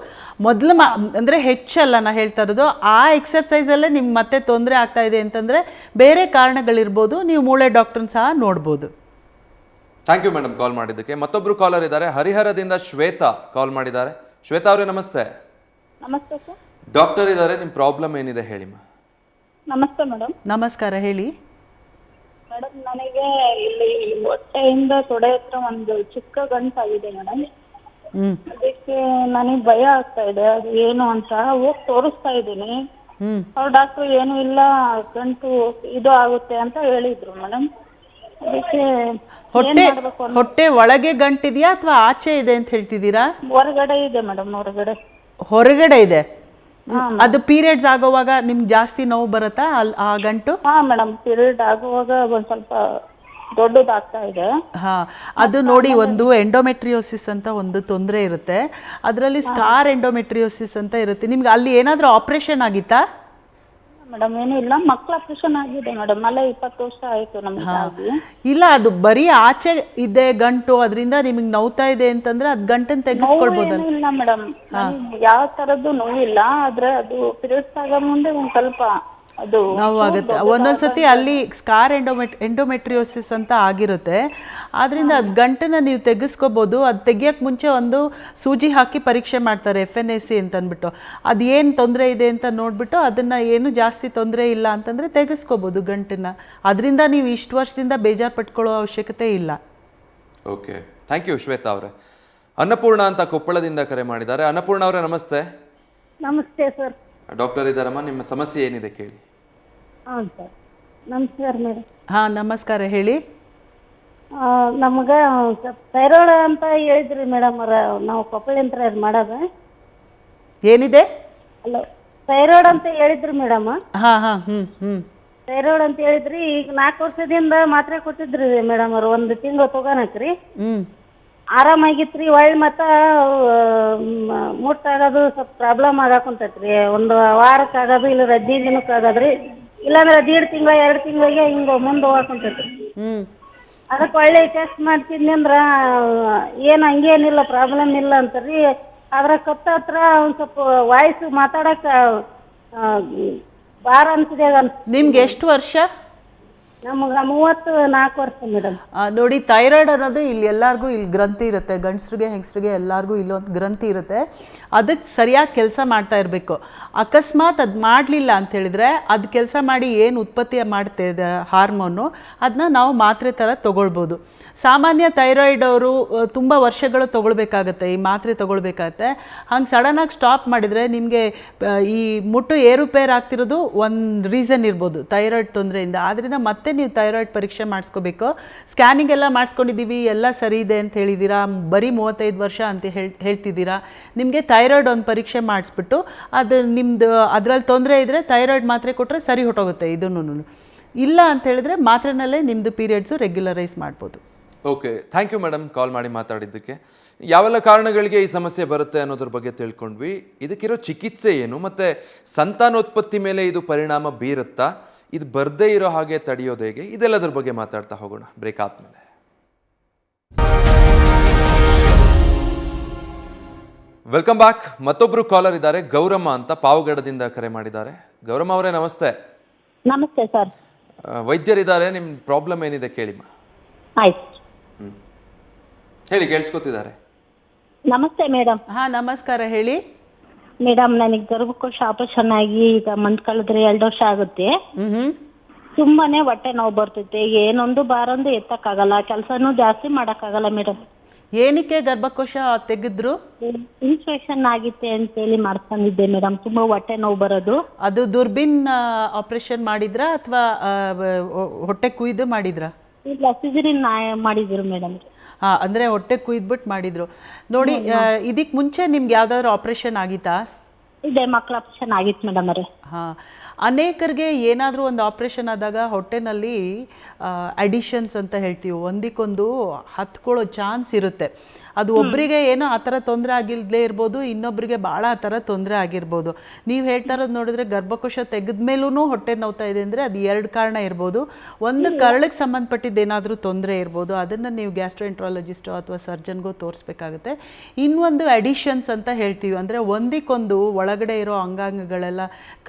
ಮೊದಲು ಅಂದ್ರೆ ಹೆಚ್ಚಲ್ಲ ನಾ ಹೇಳ್ತಾ ಇರೋದು, ಆ ಎಕ್ಸರ್ಸೈಸಲ್ಲೇ ನಿಮ್ಗೆ ಮತ್ತೆ ತೊಂದರೆ ಆಗ್ತಾ ಇದೆ ಅಂತಂದ್ರೆ ಬೇರೆ ಕಾರಣಗಳಿರ್ಬೋದು, ನೀವು ಮೂಳೆ ಡಾಕ್ಟರ್ನ ಸಹ ನೋಡ್ಬೋದು. ಥ್ಯಾಂಕ್ ಯು ಮೇಡಮ್ ಕಾಲ್ ಮಾಡಿದ್ದಕ್ಕೆ. ಮತ್ತೊಬ್ರು ಕಾಲರ್ ಇದ್ದಾರೆ, ಹರಿಹರದಿಂದ ಶ್ವೇತಾ ಕಾಲ್ ಮಾಡಿದ್ದಾರೆ. ಶ್ವೇತಾ ಅವರೇ ನಮಸ್ತೆ. ನಮಸ್ತೆ ಸರ್. ಡಾಕ್ಟರ್ ಇದ್ದಾರೆ, ನಿಮ್ಮ ಪ್ರಾಬ್ಲಮ್ ಏನಿದೆ ಹೇಳಿ. ನಮಸ್ತೆ ಮೇಡಮ್. ನಮಸ್ಕಾರ, ಹೇಳಿ ಮೇಡಮ್. ನನಗೆ ಇಲ್ಲಿ ಹೊಟ್ಟೆಯಿಂದ ತೊಡೆ ಹತ್ರ ಒಂದು ಚಿಕ್ಕ ಗಂಟಾಗಿದೆ ಮೇಡಮ್. ಅದಕ್ಕೆ ನನಗೆ ಭಯ ಆಗ್ತಾ ಇದೆ, ಅದು ಏನು ಅಂತ ಹೋಗಿ ತೋರಿಸ್ತಾ ಇದ್ದೀನಿ. ಅವ್ರ ಡಾಕ್ಟ್ರು ಏನು ಇಲ್ಲ, ಗಂಟು ಇದು ಆಗುತ್ತೆ ಅಂತ ಹೇಳಿದ್ರು ಮೇಡಮ್. ಅದಕ್ಕೆ ಹೊಟ್ಟೆ ಒಳಗೆ ಗಂಟಿದೆಯಾ ಅಥವಾ ಆಚೆ ಇದೆ ಅಂತ ಹೇಳ್ತಿದ್ದೀರಾ? ಹೊರಗಡೆ ಇದೆ ಮೇಡಮ್, ಹೊರಗಡೆ ಇದೆ. ಅದು ಪೀರಿಯಡ್ಸ್ ಆಗೋವಾಗ ನಿಮ್ಗೆ ಜಾಸ್ತಿ ನೋವು ಬರುತ್ತಾ ಆ ಗಂಟು? ಮೇಡಮ್, ಪೀರಿಯಡ್ ಆಗುವಾಗ ಒಂದ್ ಸ್ವಲ್ಪ ದೊಡ್ಡದಾಗ್ತಾ ಇದೆ. ಅದು ನೋಡಿ, ಒಂದು ಎಂಡೋಮೆಟ್ರಿಯೋಸಿಸ್ ಅಂತ ಒಂದು ತೊಂದರೆ ಇರುತ್ತೆ, ಅದರಲ್ಲಿ ಸ್ಕಾರ್ ಎಂಡೋಮೆಟ್ರಿಯೋಸಿಸ್ ಅಂತ ಇರುತ್ತೆ. ನಿಮ್ಗೆ ಅಲ್ಲಿ ಏನಾದರೂ ಆಪರೇಷನ್ ಆಗಿತ್ತಾ? ಮೇಡಮ್ ಏನೂ ಇಲ್ಲ, ಮಕ್ಕಳ ಆಪರೇಷನ್ ಆಗಿದೆ ಮೇಡಮ್, ಅಲ್ಲೇ 20 ವರ್ಷ ಆಯ್ತು ನಮ್ಗೆ. ಇಲ್ಲ, ಅದು ಬರೀ ಆಚೆ ಇದೆ ಗಂಟು, ಅದರಿಂದ ನಿಮಗೆ ನೋವ್ತಾ ಇದೆ ಅಂತಂದ್ರೆ ಅದು ಗಂಟನ್ನು ತೆಗೆಸ್ಕೊಳ್ಬೋದಲ್ಲ? ಇಲ್ಲ ಮೇಡಮ್, ಯಾವ ತರದ್ದು ನೋವಿಲ್ಲ, ಆದ್ರೆ ಅದು ಪೀರಿಯಡ್ಸ್ ಆಗೋ ಮುಂದೆ ಒಂದ್ ಸ್ವಲ್ಪ ಅದು ನೋವಾಗುತ್ತೆ. ಒಂದೊಂದ್ಸತಿ ಅಲ್ಲಿ ಸ್ಕಾರ್ ಎಂಡೋಮೆಟ್ರಿಯೋಸಿಸ್ ಅಂತ ಆಗಿರುತ್ತೆ, ಆದ್ರಿಂದ ಅದು ಗಂಟನ್ನ ನೀವು ತೆಗೆಸ್ಕೋಬೋದು. ಅದು ತೆಗಿಯೋಕ್ಕೆ ಮುಂಚೆ ಒಂದು ಸೂಜಿ ಹಾಕಿ ಪರೀಕ್ಷೆ ಮಾಡ್ತಾರೆ, FNAC ಅಂತ ಅಂದ್ಬಿಟ್ಟು. ಅದು ಏನು ತೊಂದರೆ ಇದೆ ಅಂತ ನೋಡಿಬಿಟ್ಟು ಅದನ್ನು ಏನು ಜಾಸ್ತಿ ತೊಂದರೆ ಇಲ್ಲ ಅಂತಂದರೆ ತೆಗೆಸ್ಕೋಬೋದು ಗಂಟನ್ನು. ಅದರಿಂದ ನೀವು ಇಷ್ಟು ವರ್ಷದಿಂದ ಬೇಜಾರು ಪಟ್ಕೊಳ್ಳೋ ಅವಶ್ಯಕತೆ ಇಲ್ಲ. ಓಕೆ, ಥ್ಯಾಂಕ್ ಯು ಶ್ವೇತಾ ಅವರೇ. ಅನ್ನಪೂರ್ಣ ಅಂತ ಕೊಪ್ಪಳದಿಂದ ಕರೆ ಮಾಡಿದ್ದಾರೆ. ಅನ್ನಪೂರ್ಣ ಅವರೇ ನಮಸ್ತೆ. ನಮಸ್ತೆ ಸರ್. ಡಾಕ್ಟರ್ ಇದ್ದಾರಮ್ಮ, ನಿಮ್ಮ ಸಮಸ್ಯೆ ಏನಿದೆ ಕೇಳಿ. ಸರ್ ನಮಸ್ಕಾರ ಮೇಡಮ್. ನಮಸ್ಕಾರ, ಹೇಳಿ. ನಮ್ಗೆ ಥೈರಾಯ್ಡ್ ಅಂತ ಹೇಳಿದ್ರಿ ಮೇಡಮ್ ಅವ್ರ, ನಾವು ಕೊಪ್ಪಳಿಂತ್ರ ಮಾಡೋದು. ಏನಿದೆ? ಹಲೋ, ಥೈರಾಯ್ಡ್ ಅಂತ ಹೇಳಿದ್ರಿ ಮೇಡಮ್. ಥೈರಾಯ್ಡ್ ಅಂತ ಹೇಳಿದ್ರಿ. ಈಗ 4 ವರ್ಷದಿಂದ ಮಾತ್ರೆ ಕೊಟ್ಟಿದ್ರಿ ಮೇಡಮ್ ಅವ್ರು, 1 ತಿಂಗಳು ತಗೋನಕ್ರಿ. ಆರಾಮಾಗಿತ್ರಿ. ಒಳ್ಳೆ ಮತ್ತ ಮುಟ್ಟಾಗೋದು ಸ್ವಲ್ಪ ಪ್ರಾಬ್ಲಮ್ ಆಗಾಕುಂತೈತ್ರಿ. 1 ವಾರಕ್ಕಾಗೋದು, ಇಲ್ಲ 15 ದಿನಕ್ಕೆ ಆಗೋದ್ರಿ, ಇಲ್ಲಾಂದ್ರೆ 1.5 ತಿಂಗಳ 2 ತಿಂಗಳಿಗೆ ಹಿಂಗ ಮುಂದೆ ಹೋಗಾಕುಂತೈತ್ರಿ. ಅದಕ್ಕೆ ಒಳ್ಳೆ ಟೆಸ್ಟ್ ಮಾಡ್ತಿದ್ನಿ ಅಂದ್ರ ಏನು ಹಂಗೇನಿಲ್ಲ, ಪ್ರಾಬ್ಲಮ್ ಇಲ್ಲ ಅಂತಾರ್ರಿ. ಅದ್ರ ಕತ್ತ ಹತ್ರ ಒಂದ್ ಸ್ವಲ್ಪ ವಾಯ್ಸ್ ಮಾತಾಡಕ ಭಾರ ಅನ್ಸಿದೆ. ನಿಮ್ಗೆ ಎಷ್ಟು ವರ್ಷ? ನಮಗ 34 ವರ್ಷ ಮೇಡಮ್. ನೋಡಿ, ಥೈರಾಯ್ಡ್ ಅನ್ನೋದು ಇಲ್ಲಿ ಎಲ್ಲರಿಗೂ ಇಲ್ಲಿ ಗ್ರಂಥಿ ಇರುತ್ತೆ, ಗಂಡಸ್ರಿಗೆ ಹೆಂಗಸ್ರಿಗೆ ಎಲ್ಲರಿಗೂ ಇಲ್ಲೊಂದು ಗ್ರಂಥಿ ಇರುತ್ತೆ. ಅದಕ್ಕೆ ಸರಿಯಾಗಿ ಕೆಲಸ ಮಾಡ್ತಾ ಇರಬೇಕು. ಅಕಸ್ಮಾತ್ ಅದು ಮಾಡಲಿಲ್ಲ ಅಂಥೇಳಿದರೆ ಅದು ಕೆಲಸ ಮಾಡಿ ಏನು ಉತ್ಪತ್ತಿ ಮಾಡುತ್ತೆ ಹಾರ್ಮೋನು, ಅದನ್ನ ನಾವು ಮಾತ್ರೆ ಥರ ತೊಗೊಳ್ಬೋದು. ಸಾಮಾನ್ಯ ಥೈರಾಯ್ಡ್ ಅವರು ತುಂಬ ವರ್ಷಗಳು ತೊಗೊಳ್ಬೇಕಾಗತ್ತೆ, ಈ ಮಾತ್ರೆ ತೊಗೊಳ್ಬೇಕಾಗತ್ತೆ. ಹಂಗೆ ಸಡನ್ನಾಗಿ ಸ್ಟಾಪ್ ಮಾಡಿದರೆ ನಿಮಗೆ ಈ ಮುಟ್ಟು ಏರುಪೇರು ಆಗ್ತಿರೋದು ಒಂದು ರೀಸನ್ ಇರ್ಬೋದು ಥೈರಾಯ್ಡ್ ತೊಂದರೆಯಿಂದ. ಆದ್ದರಿಂದ ಮತ್ತೆ ನೀವು ಥೈರಾಯ್ಡ್ ಪರೀಕ್ಷೆ ಮಾಡಿಸ್ಕೋಬೇಕು. ಸ್ಕ್ಯಾನಿಂಗ್ ಎಲ್ಲ ಮಾಡಿಸ್ಕೊಂಡಿದ್ದೀವಿ, ಎಲ್ಲ ಸರಿ ಇದೆ ಅಂತ ಹೇಳಿದ್ದೀರಾ, ಬರೀ 35 ವರ್ಷ ಅಂತ ಹೇಳ್ತಿದ್ದೀರಾ. ನಿಮಗೆ ಥೈರಾಯ್ಡ್ ಒಂದು ಪರೀಕ್ಷೆ ಮಾಡಿಸ್ಬಿಟ್ಟು ಅದು ನಿಮ್ಮದು ಅದರಲ್ಲಿ ತೊಂದರೆ ಇದ್ದರೆ ಥೈರಾಯ್ಡ್ ಮಾತ್ರೆ ಕೊಟ್ಟರೆ ಸರಿ ಹೊಟ್ಟೋಗುತ್ತೆ. ಇದನ್ನು ಇಲ್ಲ ಅಂತ ಹೇಳಿದ್ರೆ ಮಾತ್ರೆನಲ್ಲೇ ನಿಮ್ಮದು ಪೀರಿಯಡ್ಸು ರೆಗ್ಯುಲರೈಸ್ ಮಾಡ್ಬೋದು. Okay, thank you madam call ಮಾಡಿ ಮಾತಾಡಿದ್ದಕ್ಕೆ. ಯಾವೆಲ್ಲ ಕಾರಣಗಳಿಗೆ ಈ ಸಮಸ್ಯೆ ಬರುತ್ತೆ ಅನ್ನೋದ್ರ ಬಗ್ಗೆ ತಿಳ್ಕೊಂಡ್ವಿ. ಇದಕ್ಕಿರೋ ಚಿಕಿತ್ಸೆ ಏನು, ಮತ್ತು ಸಂತಾನೋತ್ಪತ್ತಿ ಮೇಲೆ ಇದು ಪರಿಣಾಮ ಬೀರುತ್ತಾ, ಇದು ಬರದೇ ಇರೋ ಹಾಗೆ ತಡೆಯೋದು ಹೇಗೆ, ಇದೆಲ್ಲದ್ರ ಬಗ್ಗೆ ಮಾತಾಡ್ತಾ ಹೋಗೋಣ ಬ್ರೇಕ್ ಆದಮೇಲೆ. Welcome back. ಮತ್ತೊಬ್ರು ಕಾಲರ್ ಇದ್ದಾರೆ, ಗೌರಮ್ಮ ಅಂತ, ಪಾವಗಡದಿಂದ ಕರೆ ಮಾಡಿದ್ದಾರೆ. ಗೌರಮ್ಮ ಅವರೇ ನಮಸ್ತೆ. ನಮಸ್ತೆ ಸರ್. ವೈದ್ಯರಿದ್ದಾರೆ, ನಿಮ್ಮ ಪ್ರಾಬ್ಲಮ್ ಏನಿದೆ ಕೇಳಿಮ್ಮ. ಆಯ್ತು, ಹೇಳಿ, ಕೇಳಿಸ್ಕೊತಿದ್ದಾರೆ. ನಮಸ್ತೆ ಮೇಡಮ್. ನಮಸ್ಕಾರ, ಹೇಳಿ ಮೇಡಮ್. ನನಗೆ ಗರ್ಭಕೋಶ ಆಪರೇಷನ್ ಆಗಿ ಈಗ ಮಂತ್ ಕಳೆದ್ರೆ 2 ವರ್ಷ ಆಗುತ್ತೆ. ತುಂಬಾನೇ ಹೊಟ್ಟೆ ನೋವು ಬರ್ತೈತೆ. ಏನೊಂದು ಬಾರೊಂದು ಎತ್ತಕ್ಕಾಗಲ್ಲ, ಕೆಲಸನೂ ಜಾಸ್ತಿ ಮಾಡಕ್ಕಾಗಲ್ಲ ಮೇಡಮ್. ಏನಕ್ಕೆ ಗರ್ಭಕೋಶ ತೆಗೆದ್ರು? ಇನ್ಫೆಕ್ಷನ್ ಆಗಿತ್ತೆ ಅಂತೇಳಿ ಮಾಡ್ಕೊಂಡಿದ್ದೆ ಮೇಡಮ್. ತುಂಬಾ ಹೊಟ್ಟೆ ನೋವು ಬರೋದು. ಅದು ದುರ್ಬಿನ್ ಆಪರೇಷನ್ ಮಾಡಿದ್ರಾ ಅಥವಾ ಹೊಟ್ಟೆ ಕುಯ್ದು ಮಾಡಿದ್ರಾ? ಇಲ್ಲ, ಸಿಜರಿನ್ ಮಾಡಿದ್ರು ಮೇಡಮ್. ಅಂದರೆ ಹೊಟ್ಟೆ ಕುಯ್ದ್ಬಿಟ್ಟು ಮಾಡಿದ್ರು. ನೋಡಿ, ಇದಕ್ಕೆ ಮುಂಚೆ ನಿಮ್ಗೆ ಯಾವ್ದಾದ್ರು ಆಪ್ರೇಷನ್ ಆಗಿತ್ತಾ? ಇದೆ, ಮಕ್ಕಳ ಆಪರೇಷನ್ ಆಗಿತ್ತು ಮೇಡಮ್ ಅವರೇ. ಅನೇಕರಿಗೆ ಏನಾದರೂ ಒಂದು ಆಪ್ರೇಷನ್ ಆದಾಗ ಹೊಟ್ಟೆನಲ್ಲಿ ಅಡಿಷನ್ಸ್ ಅಂತ ಹೇಳ್ತೀವಿ, ಒಂದಕ್ಕೊಂದು ಹತ್ಕೊಳ್ಳೋ ಚಾನ್ಸ್ ಇರುತ್ತೆ. ಅದು ಒಬ್ಬರಿಗೆ ಏನೋ ಆ ಥರ ತೊಂದರೆ ಆಗಿಲ್ಲದೇ ಇರ್ಬೋದು, ಇನ್ನೊಬ್ಬರಿಗೆ ಭಾಳ ಆ ಥರ ತೊಂದರೆ ಆಗಿರ್ಬೋದು. ನೀವು ಹೇಳ್ತಾ ಇರೋದು ನೋಡಿದ್ರೆ ಗರ್ಭಕೋಶ ತೆಗೆದ ಮೇಲೂ ಹೊಟ್ಟೆ ನೋವ್ತಾ ಇದೆ ಅಂದರೆ ಅದು 2 ಕಾರಣ ಇರ್ಬೋದು. ಒಂದು ಕರಳಿಗೆ ಸಂಬಂಧಪಟ್ಟಿದ್ದು ಏನಾದರೂ ತೊಂದರೆ ಇರ್ಬೋದು, ಅದನ್ನು ನೀವು ಗ್ಯಾಸ್ಟ್ರೋಎಂಟ್ರಾಲಜಿಸ್ಟೋ ಅಥವಾ ಸರ್ಜನ್ಗೋ ತೋರಿಸ್ಬೇಕಾಗುತ್ತೆ. ಇನ್ನೊಂದು ಅಡಿಷನ್ಸ್ ಅಂತ ಹೇಳ್ತೀವಿ, ಅಂದರೆ ಒಂದಕ್ಕೊಂದು ಒಳಗಡೆ ಇರೋ ಅಂಗಾಂಗಗಳೆಲ್ಲ,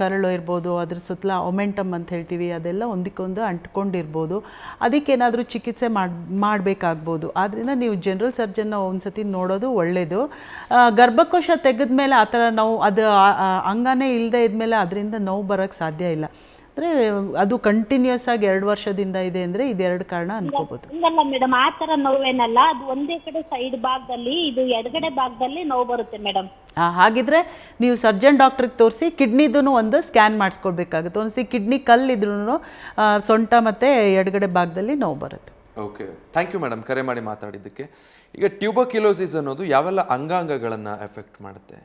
ಕರಳು ಇರ್ಬೋದು, ಅದ್ರ ಸುತ್ತಲ ಒಮೆಂಟಮ್ ಅಂತ ಹೇಳ್ತೀವಿ, ಅದೆಲ್ಲ ಒಂದಕ್ಕೊಂದು ಅಂಟ್ಕೊಂಡಿರ್ಬೋದು. ಅದಕ್ಕೇನಾದರೂ ಚಿಕಿತ್ಸೆ ಮಾಡಬೇಕಾಗ್ಬೋದು. ಆದ್ದರಿಂದ ನೀವು ಜನರಲ್ ಸರ್ಜನ್ನ ಒಂದ್ಸತಿ ನೋಡೋದು ಒಳ್ಳೆಯದು. ಗರ್ಭಕೋಶ ತೆಗೆದ ಮೇಲೆ ಆ ಥರ ನೋವು, ಅದು ಅಂಗನೇ ಇಲ್ಲದೆ ಇದ್ಮೇಲೆ ಅದರಿಂದ ನೋವು ಬರೋಕ್ಕೆ ಸಾಧ್ಯ ಇಲ್ಲ. ಅಂದರೆ ಅದು ಕಂಟಿನ್ಯೂಸ್ ಆಗಿ 2 ವರ್ಷದಿಂದ ಇದೆ ಅಂದರೆ ಇದು 2 ಕಾರಣ ಅನ್ಕೋಬೋದು. ಹಂಗಲ್ಲ ಮೇಡಮ್, ಆ ಥರ ನೋವೇನಲ್ಲ. ಅದು ಒಂದೇ ಕಡೆ ಸೈಡ್ ಭಾಗದಲ್ಲಿ, ಇದು ಎಡಗಡೆ ಭಾಗದಲ್ಲಿ ನೋವು ಬರುತ್ತೆ ಮೇಡಮ್. ಹಾಗಿದ್ರೆ ನೀವು ಸರ್ಜನ್ ಡಾಕ್ಟ್ರಿಗೆ ತೋರಿಸಿ ಕಿಡ್ನಿದೂ ಒಂದು ಸ್ಕ್ಯಾನ್ ಮಾಡಿಸ್ಕೊಳ್ಬೇಕಾಗುತ್ತೆ. ಒಂದ್ಸಿ ಕಿಡ್ನಿ ಕಲ್ಲಿದ್ರೂ ಸೊಂಟ ಮತ್ತು ಎಡಗಡೆ ಭಾಗದಲ್ಲಿ ನೋವು ಬರುತ್ತೆ. ಓಕೆ, ಥ್ಯಾಂಕ್ ಯು ಮೇಡಮ್ ಕರೆ ಮಾಡಿ ಮಾತಾಡಿದ್ದಕ್ಕೆ. ಈಗ ಟ್ಯೂಬರ್ಕ್ಯುಲೋಸಿಸ್ ಅನ್ನೋದು ಯಾವೆಲ್ಲ ಅಂಗಾಂಗಗಳನ್ನು ಎಫೆಕ್ಟ್ ಮಾಡುತ್ತೆ?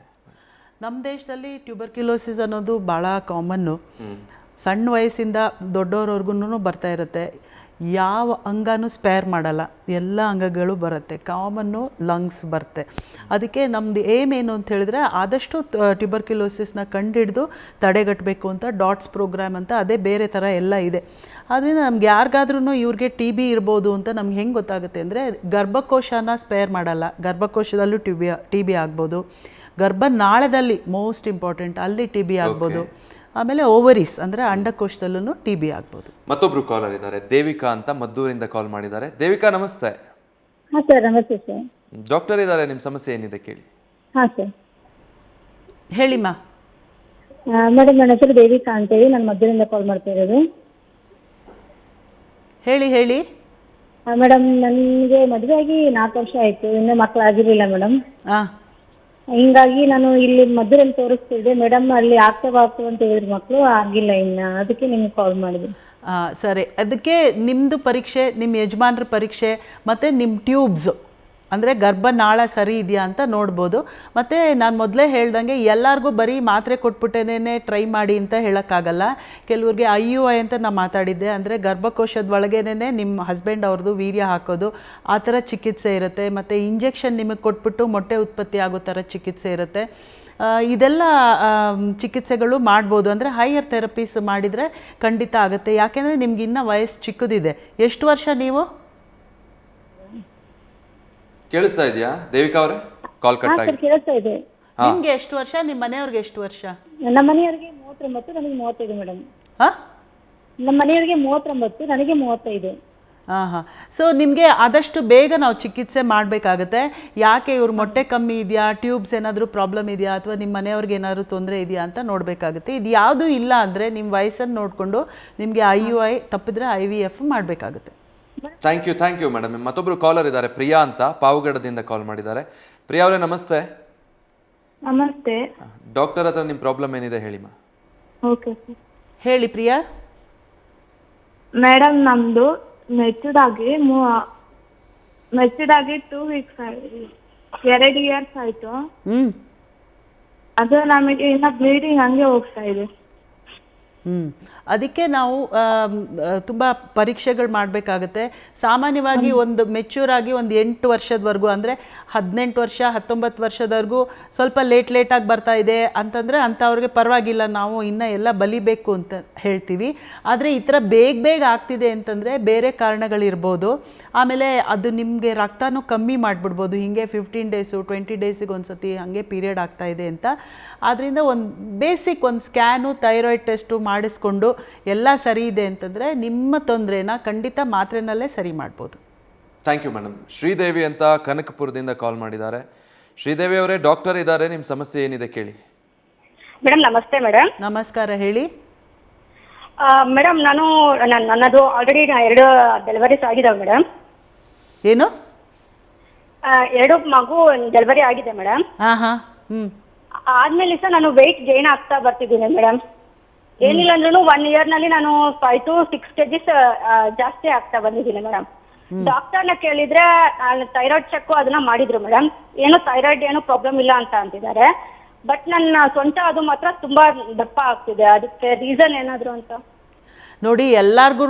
ನಮ್ಮ ದೇಶದಲ್ಲಿ ಟ್ಯೂಬರ್ಕ್ಯುಲೋಸಿಸ್ ಅನ್ನೋದು ಭಾಳ ಕಾಮನ್ನು. ಸಣ್ಣ ವಯಸ್ಸಿಂದ ದೊಡ್ಡವ್ರವ್ರಿಗೂ ಬರ್ತಾ ಇರುತ್ತೆ. ಯಾವ ಅಂಗನೂ ಸ್ಪೇರ್ ಮಾಡಲ್ಲ, ಎಲ್ಲ ಅಂಗಗಳು ಬರುತ್ತೆ. ಕಾಮನ್ನು ಲಂಗ್ಸ್ ಬರುತ್ತೆ. ಅದಕ್ಕೆ ನಮ್ಮದು ಏಮ್ ಏನು ಅಂತ ಹೇಳಿದ್ರೆ ಆದಷ್ಟು ಟ್ಯೂಬರ್ಕ್ಯುಲೋಸಿಸ್ನ ಕಂಡುಹಿಡಿದು ತಡೆಗಟ್ಟಬೇಕು ಅಂತ ಡಾಟ್ಸ್ ಪ್ರೋಗ್ರಾಮ್ ಅಂತ ಅದೇ ಬೇರೆ ಥರ ಎಲ್ಲ ಇದೆ. ಆದ್ದರಿಂದ ನಮ್ಗೆ ಯಾರಿಗಾದ್ರೂ ಇವ್ರಿಗೆ TB ಇರ್ಬೋದು ಅಂತ ನಮ್ಗೆ ಹೆಂಗೆ ಗೊತ್ತಾಗುತ್ತೆ ಅಂದರೆ, ಗರ್ಭಕೋಶನ ಸ್ಪೇರ್ ಮಾಡಲ್ಲ, ಗರ್ಭಕೋಶದಲ್ಲೂ TB ಆಗ್ಬೋದು, ಗರ್ಭನಾಳದಲ್ಲಿ ಮೋಸ್ಟ್ ಇಂಪಾರ್ಟೆಂಟ್ ಅಲ್ಲಿ TB ಆಗ್ಬೋದು, ಆಮೇಲೆ ಓವರೀಸ್ ಅಂದರೆ ಅಂಡಕೋಶದಲ್ಲೂ TB ಆಗ್ಬೋದು. ಮತ್ತೊಬ್ರು ಕಾಲರ್ ಇದ್ದಾರೆ, ದೇವಿಕಾ ಅಂತ, ಮದ್ದೂರಿಂದ ಕಾಲ್ ಮಾಡಿದ್ದಾರೆ. ದೇವಿಕಾ ನಮಸ್ತೆ. ಹಾಂ ಸರ್, ನಮಸ್ತೆ ಸರ್. ಡಾಕ್ಟರ್ ಇದ್ದಾರೆ, ನಿಮ್ಮ ಸಮಸ್ಯೆ ಏನಿದೆ ಕೇಳಿ. ಹಾಂ ಸರ್, ಹೇಳಿಮ್ಮ. ಮೇಡಮ್, ನನ್ನ ಹೆಸರು ದೇವಿಕಾ ಅಂತೇಳಿ, ನಾನು ಮದ್ದೂರಿಂದ ಕಾಲ್ ಮಾಡ್ತಾ ಇರೋದು. ಹೇಳಿ. ಮೇಡಮ್, ನನಗೆ ಮದುವೆ ಆಗಿ 4 ವರ್ಷ ಆಯಿತು, ಇನ್ನೂ ಮಕ್ಕಳಾಗಿರಲಿಲ್ಲ ಮೇಡಮ್. ಹಿಂಗಾಗಿ ನಾನು ಇಲ್ಲಿ ಮದ್ದೂರಲ್ಲಿ ತೋರಿಸ್ತಿದ್ದೆ ಮೇಡಮ್. ಅಲ್ಲಿ ಆಗ್ತವ ಅಂತ ಹೇಳಿದ್ರು ಮಕ್ಕಳು, ಆಗಿಲ್ಲ ಇನ್ನು. ಅದಕ್ಕೆ ನಿಮ್ಗೆ ಕಾಲ್ ಮಾಡಿದೆ. ಸರಿ, ಅದಕ್ಕೆ ನಿಮ್ಮದು ಪರೀಕ್ಷೆ, ನಿಮ್ಮ ಯಜಮಾನ್ರ ಪರೀಕ್ಷೆ ಮತ್ತು ನಿಮ್ಮ ಟ್ಯೂಬ್ಸು ಅಂದರೆ ಗರ್ಭನಾಳ ಸರಿ ಇದೆಯಾ ಅಂತ ನೋಡ್ಬೋದು. ಮತ್ತು ನಾನು ಮೊದಲೇ ಹೇಳ್ದಂಗೆ ಎಲ್ಲರಿಗೂ ಬರೀ ಮಾತ್ರೆ ಕೊಟ್ಬಿಟ್ಟೇನೆ ಟ್ರೈ ಮಾಡಿ ಅಂತ ಹೇಳೋಕ್ಕಾಗಲ್ಲ. ಕೆಲವ್ರಿಗೆ IUI ಅಂತ ನಾನು ಮಾತಾಡಿದ್ದೆ, ಅಂದರೆ ಗರ್ಭಕೋಶದ ಒಳಗೇನೆ ನಿಮ್ಮ ಹಸ್ಬೆಂಡ್ ಅವ್ರದ್ದು ವೀರ್ಯ ಹಾಕೋದು, ಆ ಥರ ಚಿಕಿತ್ಸೆ ಇರುತ್ತೆ. ಮತ್ತು ಇಂಜೆಕ್ಷನ್ ನಿಮಗೆ ಕೊಟ್ಬಿಟ್ಟು ಮೊಟ್ಟೆ ಉತ್ಪತ್ತಿ ಆಗೋ ಥರ ಚಿಕಿತ್ಸೆ ಇರುತ್ತೆ. ಇದೆಲ್ಲ ಚಿಕಿತ್ಸೆಗಳು ಮಾಡ್ಬೋದು. ಅಂದರೆ ಹೈಯರ್ ಥೆರಪೀಸ್ ಮಾಡಿದರೆ ಖಂಡಿತ ಆಗುತ್ತೆ. ಯಾಕೆಂದರೆ ನಿಮ್ಗೆ ಇನ್ನೂ ವಯಸ್ಸು ಚಿಕ್ಕದಿದೆ. ಎಷ್ಟು ವರ್ಷ ನೀವು? ಕೇಳಿಸ್ತಾ ಇದೆಯಾ ದೇವಿಕಾ ಅವರೇ? ಕಾಲ್ ಕಟ್ ಆಗಿ. ಕೇಳಿಸ್ತಾ ಇದೆ. ನಿಮ್ಗೆ ಎಷ್ಟು ವರ್ಷ? ನಿಮ್ಮ ಮನೆಯವ್ರಿಗೆ ಎಷ್ಟು ವರ್ಷ? ನಮ್ಮ ಮನೆಯವ್ರಿಗೆ 39, ನನಗೆ 35 ಮೇಡಮ್. ನಮ್ಮ ಮನೆಯವರಿಗೆ 39, ನನಗೆ 35. ಹಾಂ ಹಾಂ. ಸೊ ನಿಮಗೆ ಆದಷ್ಟು ಬೇಗ ನಾವು ಚಿಕಿತ್ಸೆ ಮಾಡಬೇಕಾಗತ್ತೆ. ಯಾಕೆ ಇವ್ರ ಮೊಟ್ಟೆ ಕಮ್ಮಿ ಇದೆಯಾ, ಟ್ಯೂಬ್ಸ್ ಏನಾದರೂ ಪ್ರಾಬ್ಲಮ್ ಇದೆಯಾ, ಅಥವಾ ನಿಮ್ಮ ಮನೆಯವ್ರಿಗೆ ಏನಾದರೂ ತೊಂದರೆ ಇದೆಯಾ ಅಂತ ನೋಡಬೇಕಾಗುತ್ತೆ. ಇದು ಯಾವುದೂ ಇಲ್ಲ ಅಂದರೆ ನಿಮ್ಮ ವಯಸ್ಸನ್ನು ನೋಡಿಕೊಂಡು ನಿಮಗೆ IUI ತಪ್ಪಿದ್ರೆ IVF ಮಾಡಬೇಕಾಗುತ್ತೆ. Thank you madam. ಮತ್ತೊಬ್ಬರು ಕಾಲರ್ ಇದ್ದಾರೆ, ಪ್ರಿಯಾ ಅಂತ, ಪಾವಗಡದಿಂದ ಕಾಲ್ ಮಾಡಿದ್ದಾರೆ. ಪ್ರಿಯಾ ಅವರೇ ನಮಸ್ತೆ. ನಮಸ್ತೆ. ಡಾಕ್ಟರ್ ಹತ್ರ ನಿಮ್ಮ ಪ್ರಾಬ್ಲಮ್ ಏನಿದೆ ಹೇಳಿಮ್ಮ. Okay sir. ಹೇಳಿ ಪ್ರಿಯಾ. ಮೇಡಮ್ ನಮ್ಮದು ಮೆಚೂರ್ಡ್ ಆಗಿ 2 ವೀಕ್ಸ್ ಆಗಿದೆ, 2 ಇಯರ್ಸ್ ಆಯಿತು. ಅದು ನಮಗೆ ಇನ್ನು ಬ್ಲೀಡಿಂಗ್ ಹಂಗೆ ಹೋಗ್ತಾ ಇದೆ. ಅದಕ್ಕೆ ನಾವು ತುಂಬ ಪರೀಕ್ಷೆಗಳು ಮಾಡಬೇಕಾಗತ್ತೆ. ಸಾಮಾನ್ಯವಾಗಿ ಒಂದು ಮೆಚ್ಯೂರ್ ಆಗಿ ಒಂದು 8 ವರ್ಷದವರೆಗೂ, ಅಂದರೆ 18 ವರ್ಷ 19 ವರ್ಷದವರೆಗೂ ಸ್ವಲ್ಪ ಲೇಟಾಗಿ ಬರ್ತಾ ಇದೆ ಅಂತಂದರೆ ಅಂಥವ್ರಿಗೆ ಪರವಾಗಿಲ್ಲ, ನಾವು ಇನ್ನೂ ಎಲ್ಲ ಬಲಿಬೇಕು ಅಂತ ಹೇಳ್ತೀವಿ. ಆದರೆ ಈ ಥರ ಬೇಗ ಆಗ್ತಿದೆ ಅಂತಂದರೆ ಬೇರೆ ಕಾರಣಗಳಿರ್ಬೋದು. ಆಮೇಲೆ ಅದು ನಿಮಗೆ ರಕ್ತನೂ ಕಮ್ಮಿ ಮಾಡಿಬಿಡ್ಬೋದು. ಹೀಗೆ 15 ಡೇಸು 20 ಡೇಸಿಗೆ ಒಂದು ಸತಿ ಹಾಗೆ ಪೀರಿಯಡ್ ಆಗ್ತಾಯಿದೆ ಅಂತ. ಆದ್ದರಿಂದ ಒಂದು ಬೇಸಿಕ್ ಒಂದು ಸ್ಕ್ಯಾನು, ಥೈರಾಯ್ಡ್ ಟೆಸ್ಟು ಮಾಡಿಸ್ಕೊಂಡು ಎಲ್ಲ ಸರಿ ಇದೆ ಅಂತಂದರೆ ನಿಮ್ಮ ತೊಂದರೆನ ಖಂಡಿತ ಮಾತ್ರೆನಲ್ಲೇ ಸರಿ ಮಾಡ್ಬೋದು. Thank you madam. ಶ್ರೀದೇವಿ ಅಂತ ಕನಕಪುರದಿಂದ ಕಾಲ್ ಮಾಡಿದ್ದಾರೆ. ಶ್ರೀದೇವಿ ಅವರೇ, ಡಾಕ್ಟರ್ ಇದ್ದಾರೆ, ನಿಮ್ಮ ಸಮಸ್ಯೆ ಏನಿದೆ ಕೇಳಿ. ಮೇಡಮ್ ನಮಸ್ತೆ ಮೇಡಮ್. ನಮಸ್ಕಾರ, ಹೇಳಿ. ಮೇಡಮ್ ನನ್ನದು ಆಲ್ರೆಡಿ 2 ಡೆಲಿವರೀಸ್ ಆಗಿದಾವೆ ಮೇಡಮ್. ಏನು? 2 ಮಗು ಡೆಲಿವರಿ ಆಗಿದೆ ಮೇಡಮ್. ಹಾಂ. ಆದ್ಮೇಲೆ ಸಹ ನಾನು ವೆಯ್ಟ್ ಗೇನ್ ಆಗ್ತಾ ಬರ್ತಿದ್ದೀನಿ ಮೇಡಮ್. ಏನಿಲ್ಲ ಅಂದ್ರೂ 1 ಇಯರ್ನಲ್ಲಿ ನಾನು 5 to 6 kgs ಜಾಸ್ತಿ ಆಗ್ತಾ ಬಂದಿದ್ದೀನಿ ಮೇಡಮ್. ಡಾಕ್ಟರ್ನ ಕೇಳಿದ್ರೆ ಥೈರಾಯ್ಡ್ ಚೆಕ್ ಅದನ್ನ ಮಾಡಿದ್ರು ಮೇಡಮ್. ಏನು ಥೈರಾಯ್ಡ್ ಏನು ಪ್ರಾಬ್ಲಮ್ ಇಲ್ಲ ಅಂತ ಅಂತಿದ್ದಾರೆ. ಬಟ್ ನನ್ನ ಸೊಂಟ ಅದು ಮಾತ್ರ ತುಂಬಾ ದಪ್ಪ ಆಗ್ತಿದೆ. ಅದಕ್ಕೆ ರೀಸನ್ ಏನಾದ್ರು ಅಂತ ನೋಡಿ, ಎಲ್ಲರಿಗೂ